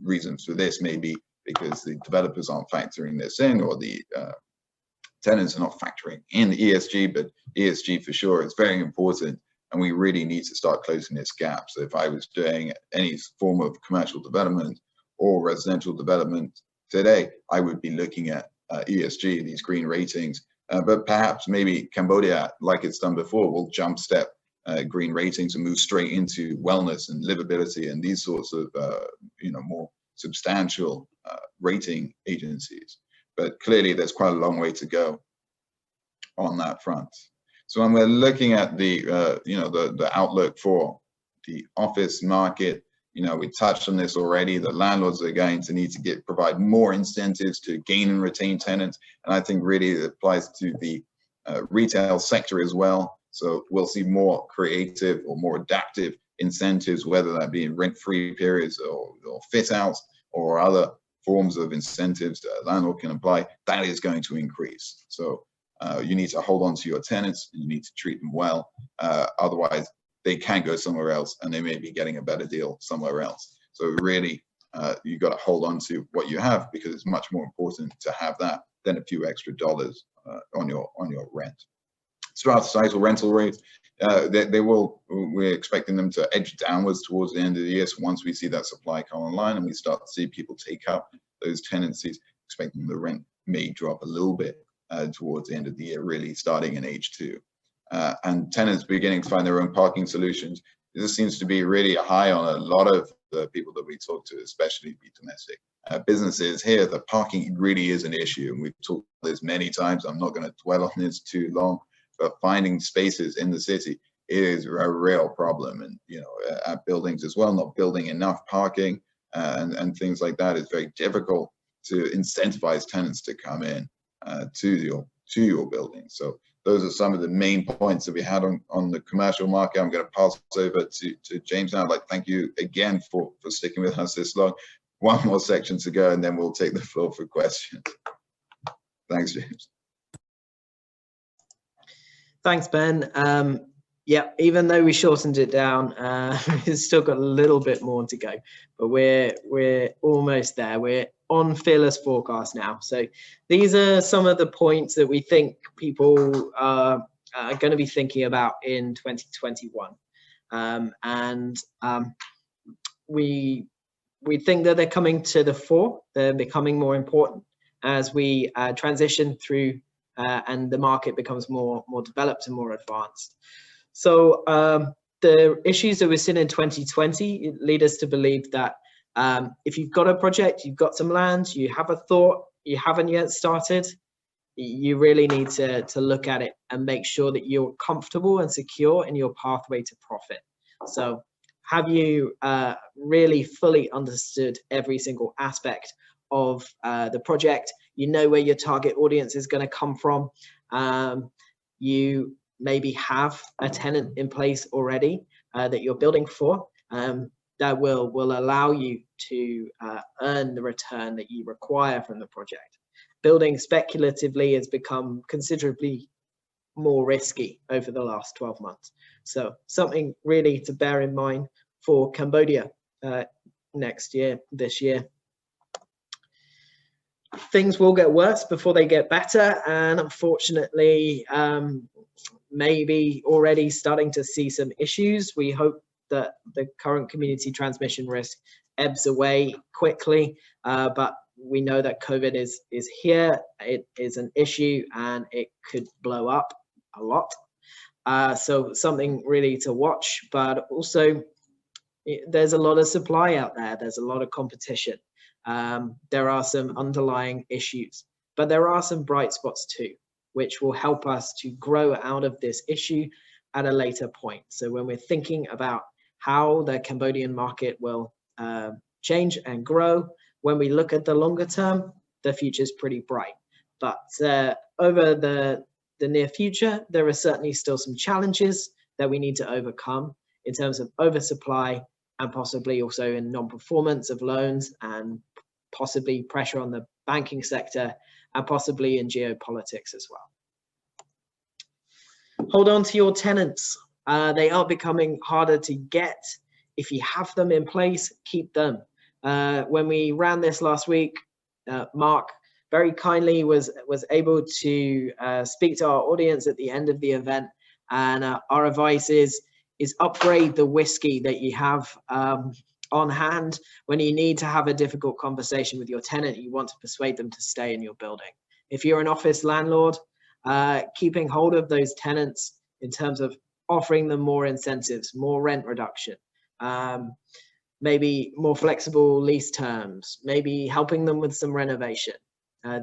reasons for this may be because the developers aren't factoring this in, or the tenants are not factoring in the ESG, but ESG for sure is very important, and we really need to start closing this gap. So if I was doing any form of commercial development or residential development today, I would be looking at ESG, these green ratings, but perhaps maybe Cambodia, like it's done before, will jump step green ratings and move straight into wellness and livability and these sorts of more substantial rating agencies. But clearly there's quite a long way to go on that front. So when we're looking at the outlook for the office market, we touched on this already, that landlords are going to need to provide more incentives to gain and retain tenants. And I think really it applies to the retail sector as well. So we'll see more creative or more adaptive incentives, whether that be in rent-free periods or fit outs or other forms of incentives that a landlord can apply. That is going to increase. So you need to hold on to your tenants, and you need to treat them well. Otherwise, they can go somewhere else, and they may be getting a better deal somewhere else. So really, you've got to hold on to what you have, because it's much more important to have that than a few extra dollars on your rent. Strata societal rental rates, we're expecting them to edge downwards towards the end of the year. So once we see that supply come online and we start to see people take up those tenancies, expecting the rent may drop a little bit towards the end of the year, really starting in H2. And tenants beginning to find their own parking solutions. This seems to be really high on a lot of the people that we talk to, especially the domestic businesses here. The parking really is an issue, and we've talked about this many times. I'm not going to dwell on this too long, but finding spaces in the city is a real problem. And at buildings as well, not building enough parking and things like that is very difficult to incentivize tenants to come in to your building. So those are some of the main points that we had on the commercial market. I'm going to pass over to James now. I'd like to thank you again for sticking with us this long. One more section to go, and then we'll take the floor for questions. Thanks, James. Thanks, Ben. Yeah, even though we shortened it down, it's still got a little bit more to go, but we're almost there. We're on fearless forecast now. So these are some of the points that we think people are going to be thinking about in 2021, we think that they're coming to the fore. They're becoming more important as we transition through and the market becomes more developed and more advanced. So the issues that we're seeing in 2020 lead us to believe that if you've got a project, you've got some land, you have a thought, you haven't yet started, you really need to look at it and make sure that you're comfortable and secure in your pathway to profit. So have you really fully understood every single aspect of the project? You know where your target audience is going to come from. You maybe have a tenant in place already that you're building for, that will allow you to earn the return that you require from the project. Building speculatively has become considerably more risky over the last 12 months. So something really to bear in mind for Cambodia this year. Things will get worse before they get better, and unfortunately, maybe already starting to see some issues. We hope that the current community transmission risk ebbs away quickly, but we know that COVID is here. It is an issue and it could blow up a lot. So something really to watch, but also there's a lot of supply out there. There's a lot of competition. There are some underlying issues, but there are some bright spots too, which will help us to grow out of this issue at a later point. So when we're thinking about how the Cambodian market will change and grow, when we look at the longer term, the future is pretty bright. But over the near future, there are certainly still some challenges that we need to overcome in terms of oversupply and possibly also in non-performance of loans and possibly pressure on the banking sector and possibly in geopolitics as well. Hold on to your tenants. They are becoming harder to get. If you have them in place, keep them. When we ran this last week, Mark very kindly was able to speak to our audience at the end of the event, and our advice is upgrade the whiskey that you have on hand when you need to have a difficult conversation with your tenant. You want to persuade them to stay in your building. If you're an office landlord, keeping hold of those tenants in terms of offering them more incentives, more rent reduction, maybe more flexible lease terms, maybe helping them with some renovation.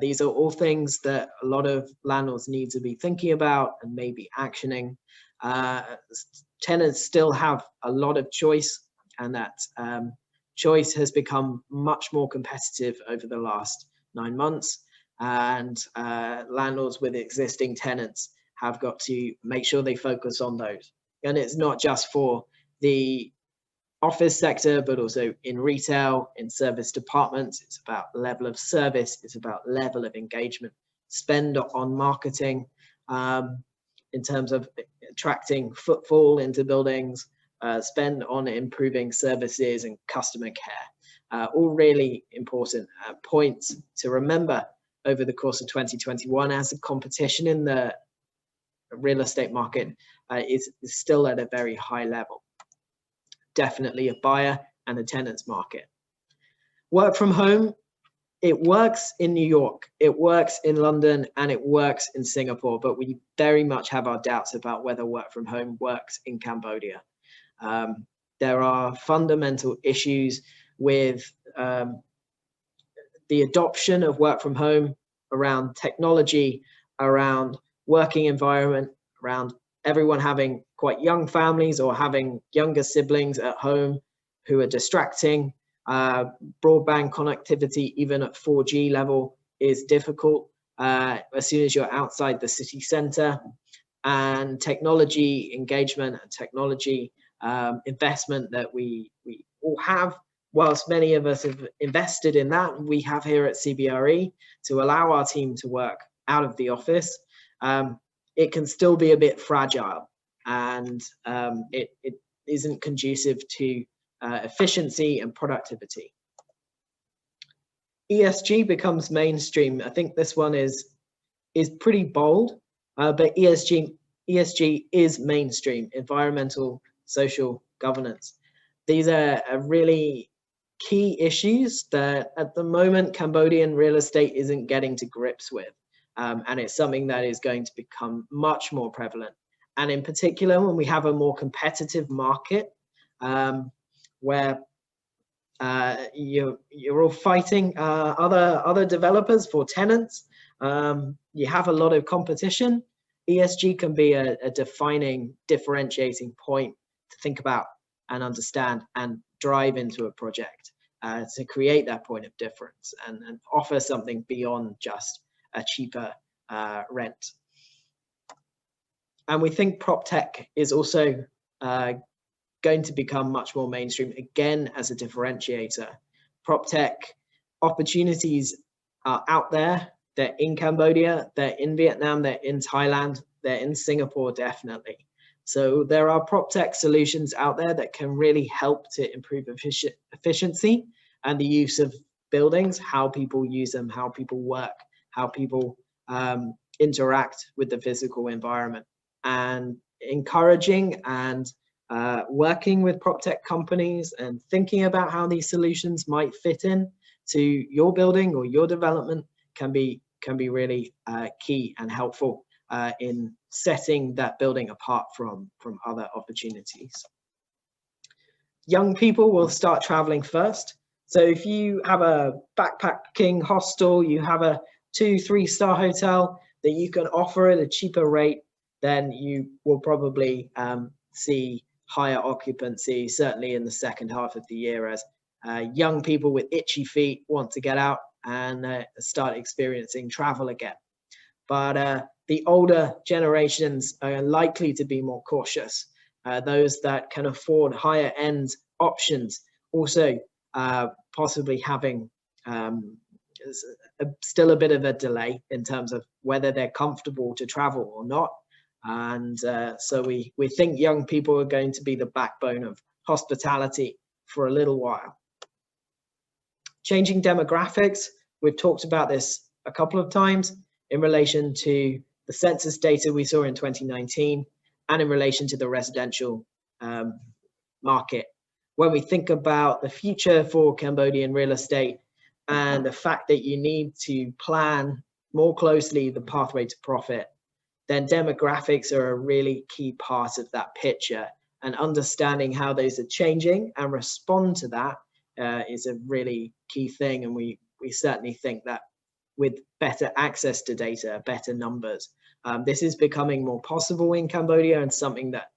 These are all things that a lot of landlords need to be thinking about and maybe actioning. Tenants still have a lot of choice, and that choice has become much more competitive over the last 9 months. And landlords with existing tenants have got to make sure they focus on those. And it's not just for the office sector, but also in retail, in service departments. It's about level of service, it's about level of engagement, spend on marketing, in terms of attracting footfall into buildings, spend on improving services and customer care. All really important points to remember over the course of 2021 as the competition in the real estate market is still at a very high level. Definitely a buyer and a tenant's market. Work from home, it works in New York, it works in London, and it works in Singapore, but we very much have our doubts about whether work from home works in Cambodia. There are fundamental issues with the adoption of work from home around technology, around working environment, around everyone having quite young families or having younger siblings at home who are distracting. Broadband connectivity, even at 4G level, is difficult as soon as you're outside the city center. And technology engagement and technology investment that we all have, whilst many of us have invested in that, we have here at CBRE to allow our team to work out of the office. It can still be a bit fragile. and it isn't conducive to efficiency and productivity. ESG becomes mainstream. I think this one is pretty bold, but ESG is mainstream: environmental, social, governance. These are really key issues that at the moment Cambodian real estate isn't getting to grips with, and it's something that is going to become much more prevalent. And in particular, when we have a more competitive market, where you're all fighting other developers for tenants, you have a lot of competition. ESG can be a defining, differentiating point to think about and understand and drive into a project to create that point of difference and offer something beyond just a cheaper rent. And we think prop tech is also going to become much more mainstream, again, as a differentiator. Prop tech opportunities are out there. They're in Cambodia, they're in Vietnam, they're in Thailand, they're in Singapore, definitely. So there are prop tech solutions out there that can really help to improve efficiency and the use of buildings, how people use them, how people work, how people interact with the physical environment. And encouraging and working with prop tech companies and thinking about how these solutions might fit in to your building or your development can be really key and helpful in setting that building apart from other opportunities. Young people will start traveling first. So if you have a backpacking hostel, you have a 2-3 star hotel that you can offer at a cheaper rate, then you will probably see higher occupancy, certainly in the second half of the year, as young people with itchy feet want to get out and start experiencing travel again. But the older generations are likely to be more cautious. Those that can afford higher end options also possibly having still a bit of a delay in terms of whether they're comfortable to travel or not. And so we think young people are going to be the backbone of hospitality for a little while. Changing demographics, we've talked about this a couple of times in relation to the census data we saw in 2019 and in relation to the residential market. When we think about the future for Cambodian real estate and the fact that you need to plan more closely the pathway to profit, then demographics are a really key part of that picture, and understanding how those are changing and respond to that is a really key thing. And we certainly think that with better access to data, better numbers, this is becoming more possible in Cambodia, and something that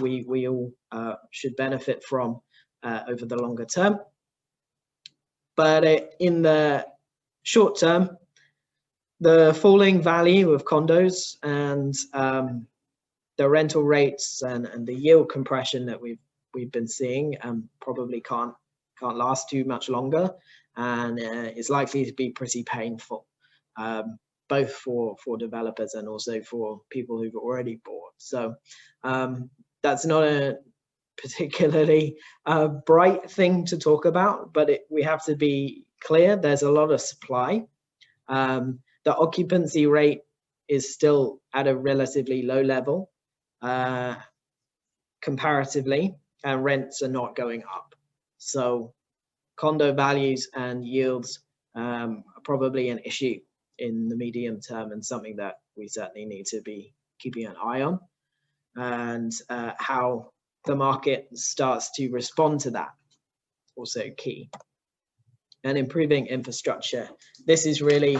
we all should benefit from over the longer term. But in the short term, the falling value of condos and the rental rates and the yield compression that we've been seeing probably can't last too much longer, and is likely to be pretty painful, both for developers and also for people who've already bought. So that's not a particularly bright thing to talk about, but we have to be clear, there's a lot of supply. The occupancy rate is still at a relatively low level comparatively, and rents are not going up. So condo values and yields are probably an issue in the medium term, and something that we certainly need to be keeping an eye on, and how the market starts to respond to that, also key. And improving infrastructure. This is really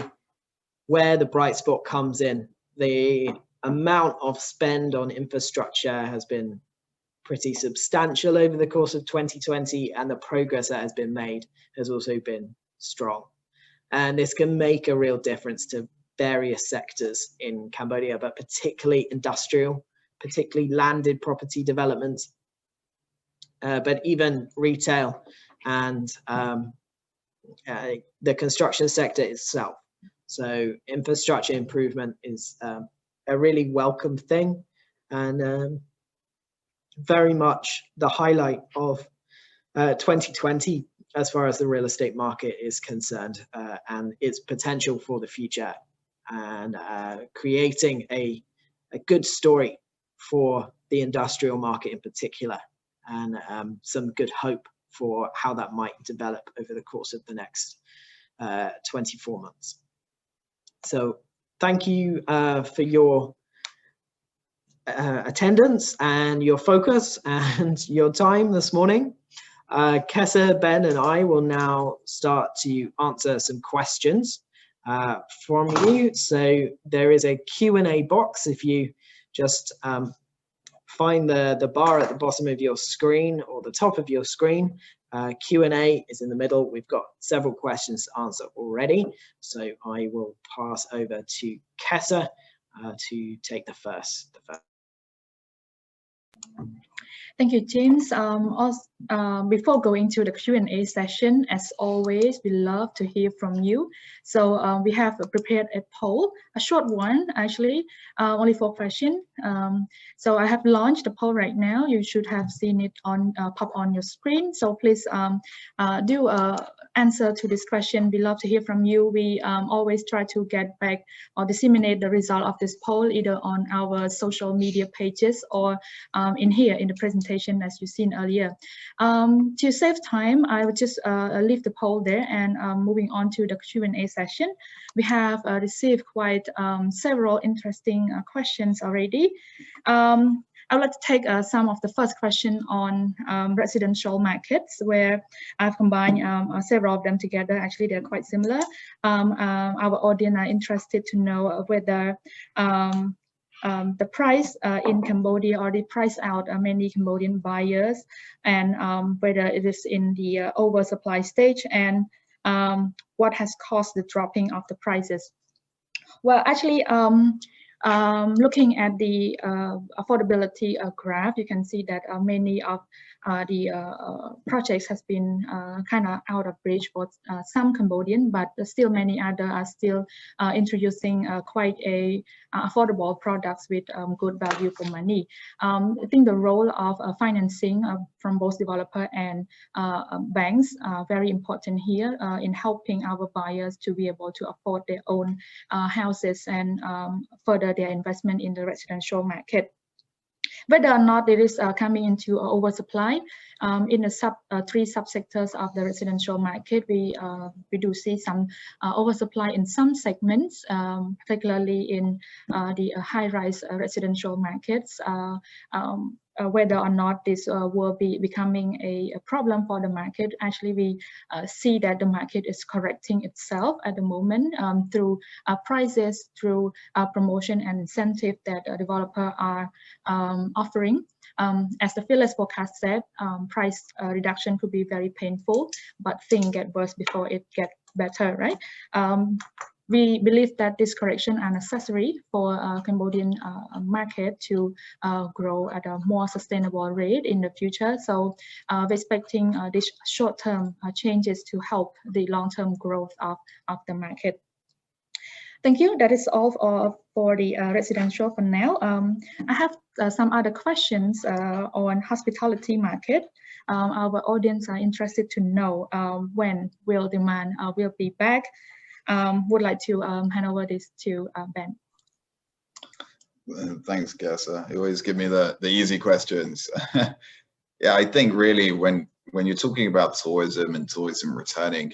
where the bright spot comes in. The amount of spend on infrastructure has been pretty substantial over the course of 2020, and the progress that has been made has also been strong. And this can make a real difference to various sectors in Cambodia, but particularly industrial, particularly landed property developments, but even retail and the construction sector itself. So infrastructure improvement is a really welcome thing. and very much the highlight of 2020 as far as the real estate market is concerned, and its potential for the future, and creating a good story for the industrial market in particular, and some good hope for how that might develop over the course of the next 24 months. So thank you for your attendance and your focus and your time this morning. Kessa, Ben, and I will now start to answer some questions from you. So there is a Q&A box. If you just find the bar at the bottom of your screen or the top of your screen, Q&A is in the middle. We've got several questions to answer already, so I will pass over to Kessa to take the first. Thank you, James. Before going to the Q&A session, as always, we love to hear from you. So we have prepared a poll, a short one, actually, only 4 questions. So I have launched the poll right now. You should have seen it on pop on your screen. So please do answer to this question. We love to hear from you. We always try to get back or disseminate the result of this poll either on our social media pages or in here in the presentation as you've seen earlier. To save time, I would just leave the poll there and moving on to the Q&A session. We have received quite several interesting questions already. I would like to take some of the first question on residential markets, where I've combined several of them together. Actually, they're quite similar. Our audience are interested to know whether the price in Cambodia already priced out many Cambodian buyers, and whether it is in the oversupply stage, and what has caused the dropping of the prices. Well, actually, looking at the affordability graph, you can see that many of the projects has been kind of out of reach for some Cambodian, but still many other are still introducing quite a affordable products with good value for money. I think the role of financing from both developer and banks are very important here in helping our buyers to be able to afford their own houses and further their investment in the residential market. Whether or not it is coming into oversupply in the 3 subsectors of the residential market, we do see some oversupply in some segments, particularly in the high-rise residential markets. Whether or not this will be becoming a problem for the market, actually we see that the market is correcting itself at the moment through prices, through promotion and incentive that developers are offering. As the fearless forecast said, price reduction could be very painful, but things get worse before it gets better, right? We believe that this correction are necessary for Cambodian market to grow at a more sustainable rate in the future. So we're expecting these short-term changes to help the long-term growth of the market. Thank you. That is all for the residential for now. I have some other questions on hospitality market. Our audience are interested to know when will demand will be back. Would like to hand over this to Ben. Thanks, Kessa. You always give me the easy questions. Yeah, I think really when you're talking about tourism and tourism returning,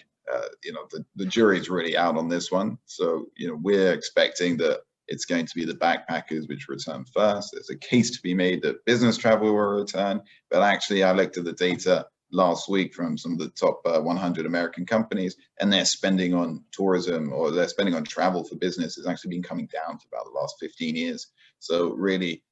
you know, the jury's really out on this one. So, you know, we're expecting that it's going to be the backpackers which return first. There's a case to be made that business travel will return, but actually I looked at the data last week from some of the top 100 American companies, and their spending on tourism or their spending on travel for business has actually been coming down for about the last 15 years. So really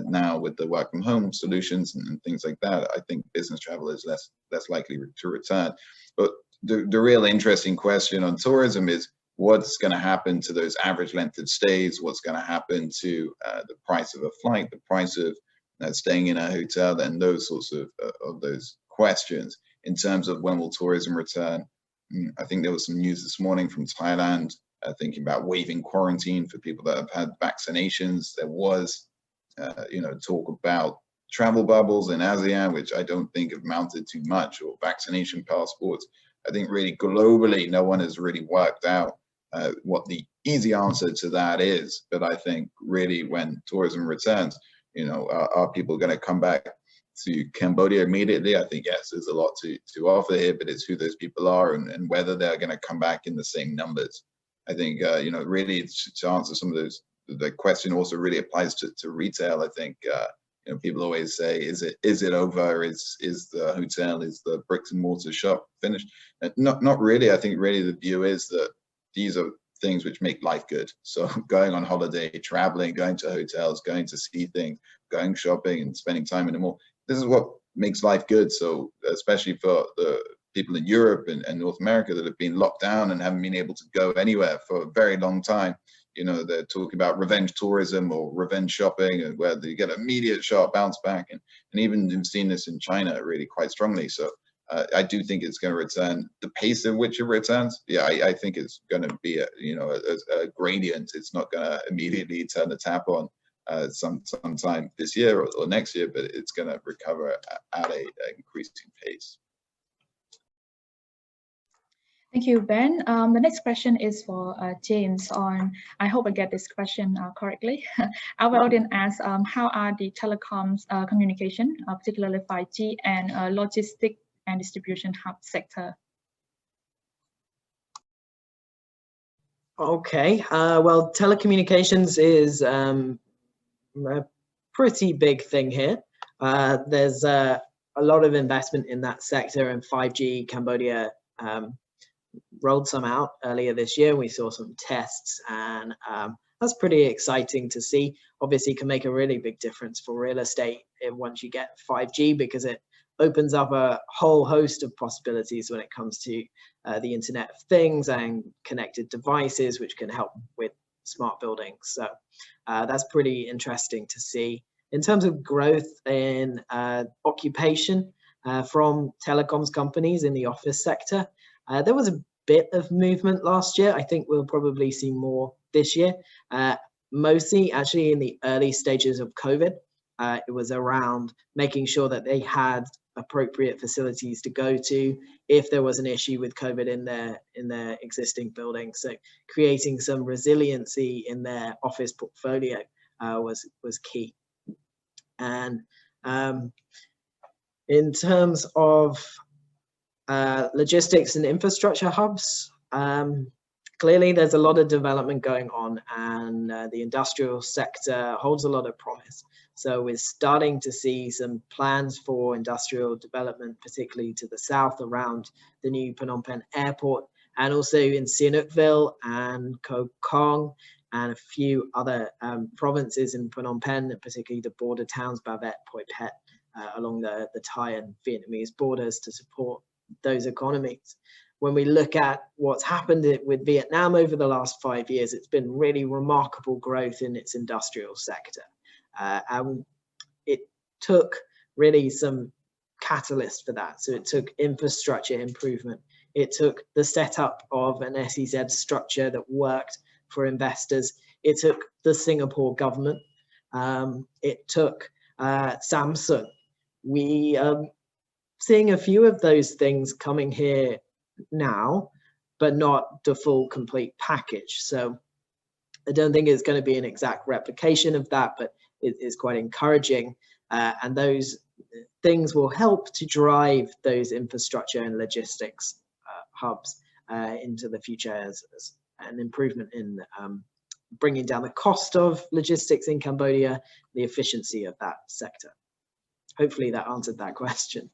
now with the work from home solutions and things like that, I think business travel is less likely to return. But the real interesting question on tourism is what's going to happen to those average length of stays, what's going to happen to the price of a flight, the price of staying in a hotel, and those sorts of those questions in terms of when will tourism return. I think there was some news this morning from Thailand thinking about waiving quarantine for people that have had vaccinations. There was talk about travel bubbles in ASEAN, which I don't think have mounted too much, or vaccination passports. I think really globally, no one has really worked out what the easy answer to that is. But I think really when tourism returns, are people going to come back to Cambodia immediately? I think yes, there's a lot to offer here, but it's who those people are and whether they're going to come back in the same numbers. I think really to answer some of those, the question also really applies to retail. I think people always say, is it over? Is the hotel, is the bricks and mortar shop finished? Not really. I think really the view is that these are things which make life good. So going on holiday, traveling, going to hotels, going to see things, going shopping and spending time in the mall, this is what makes life good. So especially for the people in Europe and North America that have been locked down and haven't been able to go anywhere for a very long time, they're talking about revenge tourism or revenge shopping, and where they get immediate sharp bounce back. And even we've seen this in China really quite strongly. So I do think it's going to return. The pace at which it returns, yeah, I think it's going to be a gradient. It's not going to immediately turn the tap on sometime this year or next year, but it's going to recover at an increasing pace. Thank you, Ben. The next question is for James on, I hope I get this question correctly. Our audience asks, how are the telecoms communication, particularly 5G and logistic and distribution hub sector? Okay, well, telecommunications is a pretty big thing here. There's a lot of investment in that sector, and 5G Cambodia rolled some out earlier this year. We saw some tests, and that's pretty exciting to see. Obviously, can make a really big difference for real estate once you get 5G, because it opens up a whole host of possibilities when it comes to the Internet of Things and connected devices, which can help with smart buildings. So that's pretty interesting to see. In terms of growth in occupation from telecoms companies in the office sector, there was a bit of movement last year. I think we'll probably see more this year, mostly actually in the early stages of COVID. It was around making sure that they had appropriate facilities to go to if there was an issue with COVID in their existing buildings. So creating some resiliency in their office portfolio was key. And in terms of logistics and infrastructure hubs, clearly there's a lot of development going on, and the industrial sector holds a lot of promise. So we're starting to see some plans for industrial development, particularly to the south around the new Phnom Penh airport, and also in Sihanoukville and Koh Kong and a few other provinces in Phnom Penh, particularly the border towns, Bavet, Poi Phet, along the Thai and Vietnamese borders to support those economies. When we look at what's happened with Vietnam over the last 5 years, it's been really remarkable growth in its industrial sector. And it took really some catalyst for that. So it took infrastructure improvement. It took the setup of an SEZ structure that worked for investors. It took the Singapore government. It took Samsung. We are seeing a few of those things coming here now, but not the full complete package. So I don't think it's going to be an exact replication of that, but it is quite encouraging. And those things will help to drive those infrastructure and logistics hubs into the future as an improvement in bringing down the cost of logistics in Cambodia, the efficiency of that sector. Hopefully that answered that question.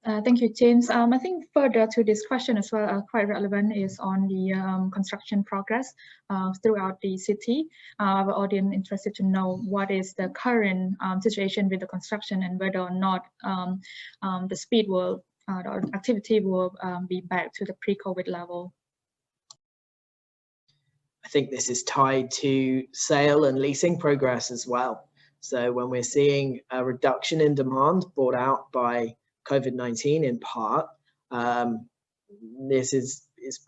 Thank you, James. I think further to this question as well, quite relevant, is on the construction progress throughout the city. Our audience interested to know what is the current situation with the construction, and whether or not the speed will, or activity will be back to the pre-COVID level. I think this is tied to sale and leasing progress as well. So when we're seeing a reduction in demand brought out by COVID-19 in part, this is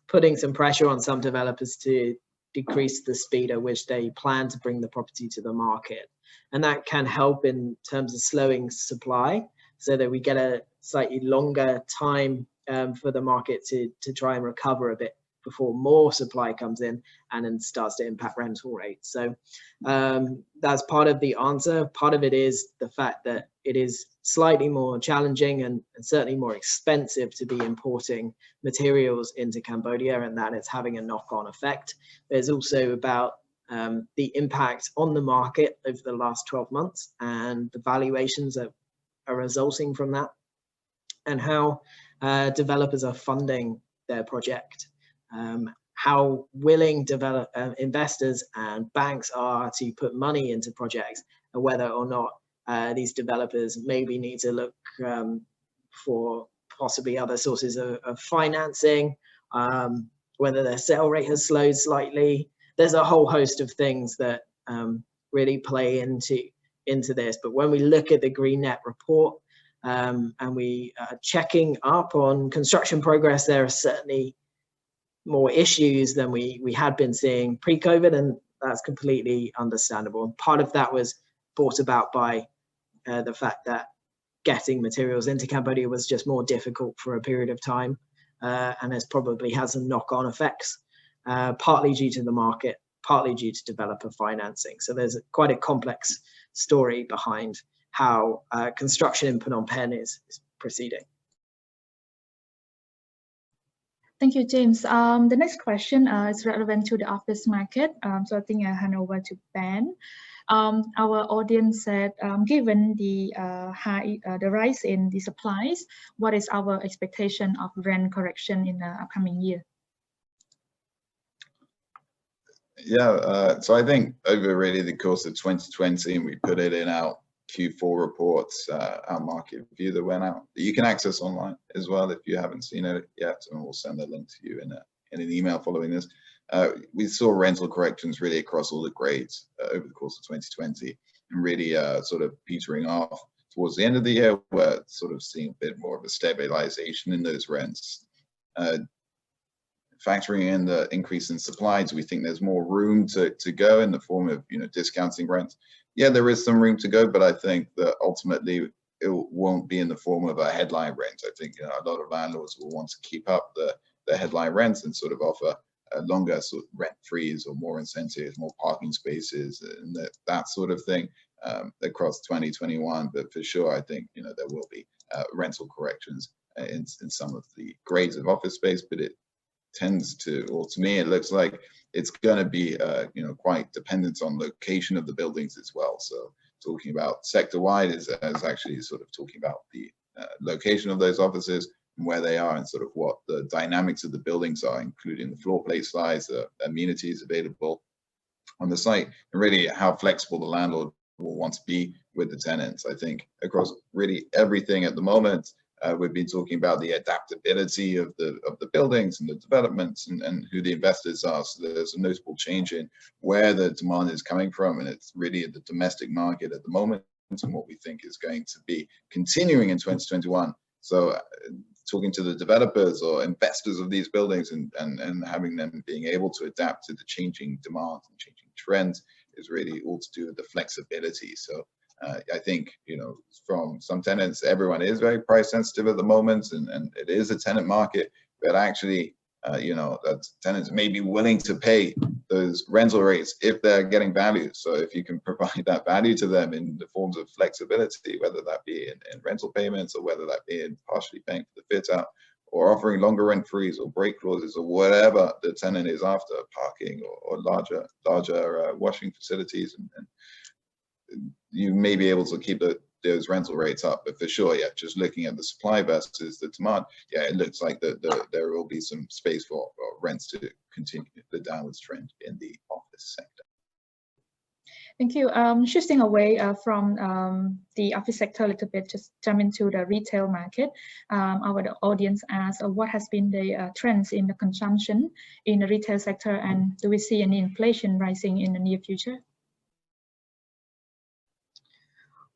putting some pressure on some developers to decrease the speed at which they plan to bring the property to the market. And that can help in terms of slowing supply, so that we get a slightly longer time for the market to try and recover a bit before more supply comes in and then starts to impact rental rates. So that's part of the answer. Part of it is the fact that it is slightly more challenging and certainly more expensive to be importing materials into Cambodia, and that is having a knock-on effect. There's also about the impact on the market over the last 12 months and the valuations that are resulting from that, and how developers are funding their project. How willing investors and banks are to put money into projects, and whether or not these developers maybe need to look for possibly other sources of financing, whether their sale rate has slowed slightly. There's a whole host of things that really play into this. But when we look at the Green Net report and we are checking up on construction progress, there are certainly more issues than we had been seeing pre-COVID, and that's completely understandable. And part of that was brought about by the fact that getting materials into Cambodia was just more difficult for a period of time, and has probably had some knock-on effects, partly due to the market, partly due to developer financing. So there's quite a complex story behind how construction in Phnom Penh is proceeding. Thank you, James. The next question is relevant to the office market. So I think I hand over to Ben. Our audience said, given the the rise in the supplies, what is our expectation of rent correction in the upcoming year? Yeah, so I think over really the course of 2020, and we put it in our Q4 reports, our market view that went out, that you can access online as well if you haven't seen it yet, and we'll send a link to you in an email following this. We saw rental corrections really across all the grades over the course of 2020, and really sort of petering off towards the end of the year. We're sort of seeing a bit more of a stabilization in those rents. Factoring in the increase in supplies, we think there's more room to go in the form of, discounting rent. Yeah, there is some room to go, but I think that ultimately it won't be in the form of a headline rent. I think a lot of landlords will want to keep up the headline rents and sort of offer a longer sort of rent freeze or more incentives, more parking spaces, and that sort of thing across 2021. But for sure, I think there will be rental corrections in some of the grades of office space, but it tends to, or to me, it looks like it's going to be, quite dependent on location of the buildings as well. So talking about sector-wide is actually sort of talking about the location of those offices and where they are, and sort of what the dynamics of the buildings are, including the floor plate size, the amenities available on the site, and really how flexible the landlord will want to be with the tenants. I think across really everything at the moment, we've been talking about the adaptability of the buildings and the developments and who the investors are. So there's a notable change in where the demand is coming from, and it's really the domestic market at the moment, and what we think is going to be continuing in 2021. So talking to the developers or investors of these buildings and having them being able to adapt to the changing demand and changing trends is really all to do with the flexibility. So I think, from some tenants, everyone is very price sensitive at the moment, and it is a tenant market, but actually, that tenants may be willing to pay those rental rates if they're getting value. So if you can provide that value to them in the forms of flexibility, whether that be in rental payments, or whether that be in partially paying for the fit out, or offering longer rent freeze or break clauses, or whatever the tenant is after, parking or larger washing facilities, and you may be able to keep those rental rates up. But for sure, yeah, just looking at the supply versus the demand, yeah, it looks like there will be some space for rents to continue the downwards trend in the office sector. Thank you. Shifting away from the office sector a little bit, just jump into the retail market. Our audience asks, what has been the trends in the consumption in the retail sector, and do we see any inflation rising in the near future?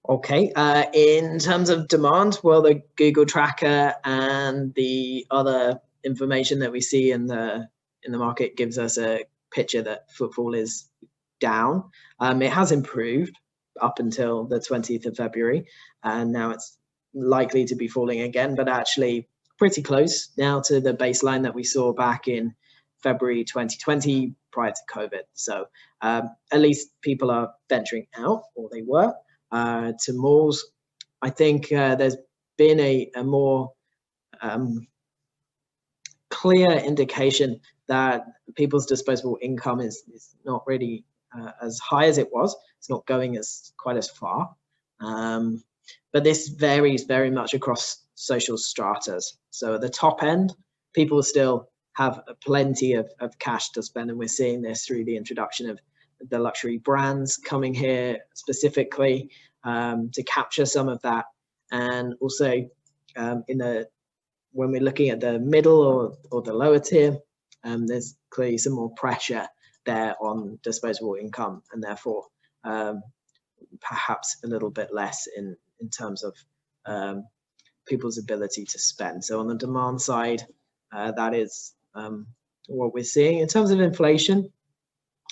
Okay, in terms of demand, well, the Google tracker and the other information that we see in the market gives us a picture that footfall is down. It has improved up until the 20th of February, and now it's likely to be falling again, but actually pretty close now to the baseline that we saw back in February 2020 prior to COVID. So at least people are venturing out, or they were, to malls. I think there's been a more clear indication that people's disposable income is not really as high as it was. It's not going quite as far. But this varies very much across social stratas. So at the top end, people still have plenty of cash to spend, and we're seeing this through the introduction of the luxury brands coming here specifically to capture some of that. And also when we're looking at the middle or the lower tier, there's clearly some more pressure there on disposable income, and therefore perhaps a little bit less in terms of people's ability to spend. So on the demand side, that is what we're seeing. In terms of inflation,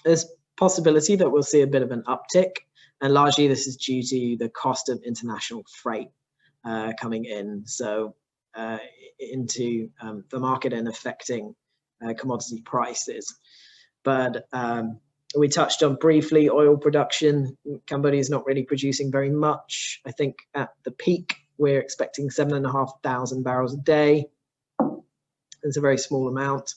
there's possibility that we'll see a bit of an uptick, and largely this is due to the cost of international freight coming in into the market and affecting commodity prices. But we touched on briefly oil production. Cambodia is not really producing very much. I think at the peak, we're expecting 7,500 barrels a day. It's a very small amount.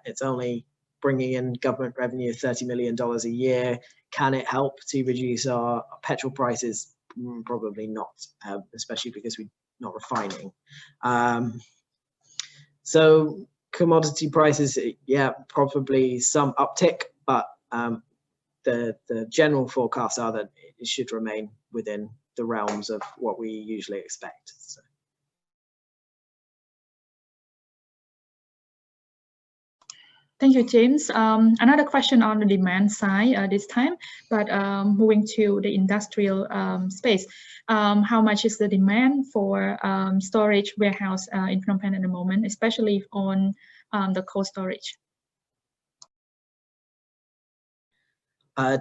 It's only bringing in government revenue of $30 million a year. Can it help to reduce our petrol prices? Probably not, especially because we're not refining. So commodity prices, yeah, probably some uptick, but the general forecasts are that it should remain within the realms of what we usually expect. So. Thank you, James. Another question on the demand side this time, but moving to the industrial space. How much is the demand for storage warehouse in Phnom Penh at the moment, especially on the cold storage?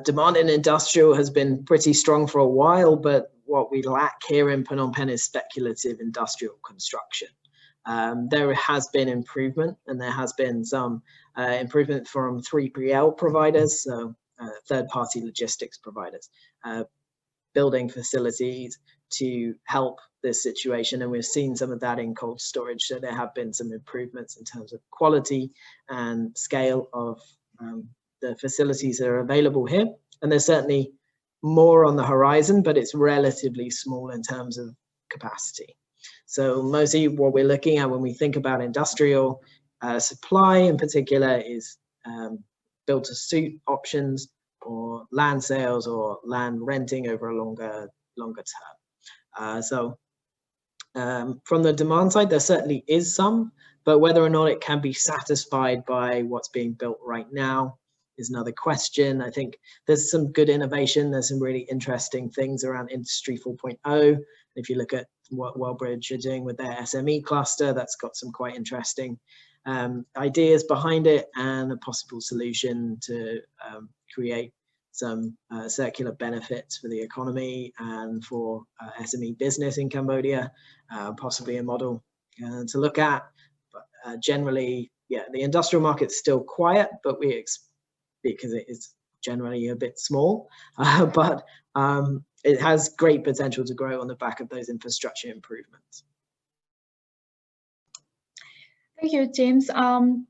Demand in industrial has been pretty strong for a while, but what we lack here in Phnom Penh is speculative industrial construction. There has been improvement, and there has been some improvement from 3PL providers, so third-party logistics providers, building facilities to help this situation, and we've seen some of that in cold storage. So there have been some improvements in terms of quality and scale of the facilities that are available here, and there's certainly more on the horizon, but it's relatively small in terms of capacity. So mostly what we're looking at when we think about industrial supply in particular is build-to-suit options, or land sales, or land renting over a longer term. So from the demand side, there certainly is some, but whether or not it can be satisfied by what's being built right now is another question. I think there's some good innovation. There's some really interesting things around Industry 4.0. If you look at what Wellbridge are doing with their SME cluster, that's got some quite interesting ideas behind it, and a possible solution to create some circular benefits for the economy and for SME business in Cambodia, possibly a model to look at. But generally, yeah, the industrial market's still quiet, but because it is generally a bit small, but it has great potential to grow on the back of those infrastructure improvements. Thank you, James.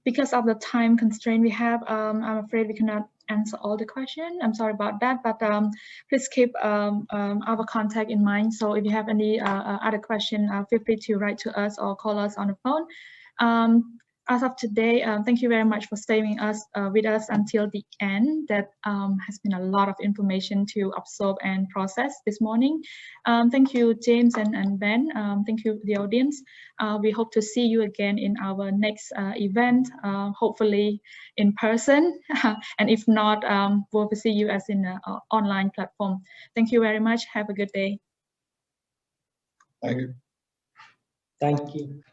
Because of the time constraint we have, I'm afraid we cannot answer all the questions. I'm sorry about that, but please keep our contact in mind. So if you have any other question, feel free to write to us or call us on the phone. As of today, thank you very much for staying with us until the end. That has been a lot of information to absorb and process this morning. Thank you, James and Ben. Thank you, the audience. We hope to see you again in our next event, hopefully in person. And if not, we'll see you as in an online platform. Thank you very much. Have a good day. Thank you. Thank you.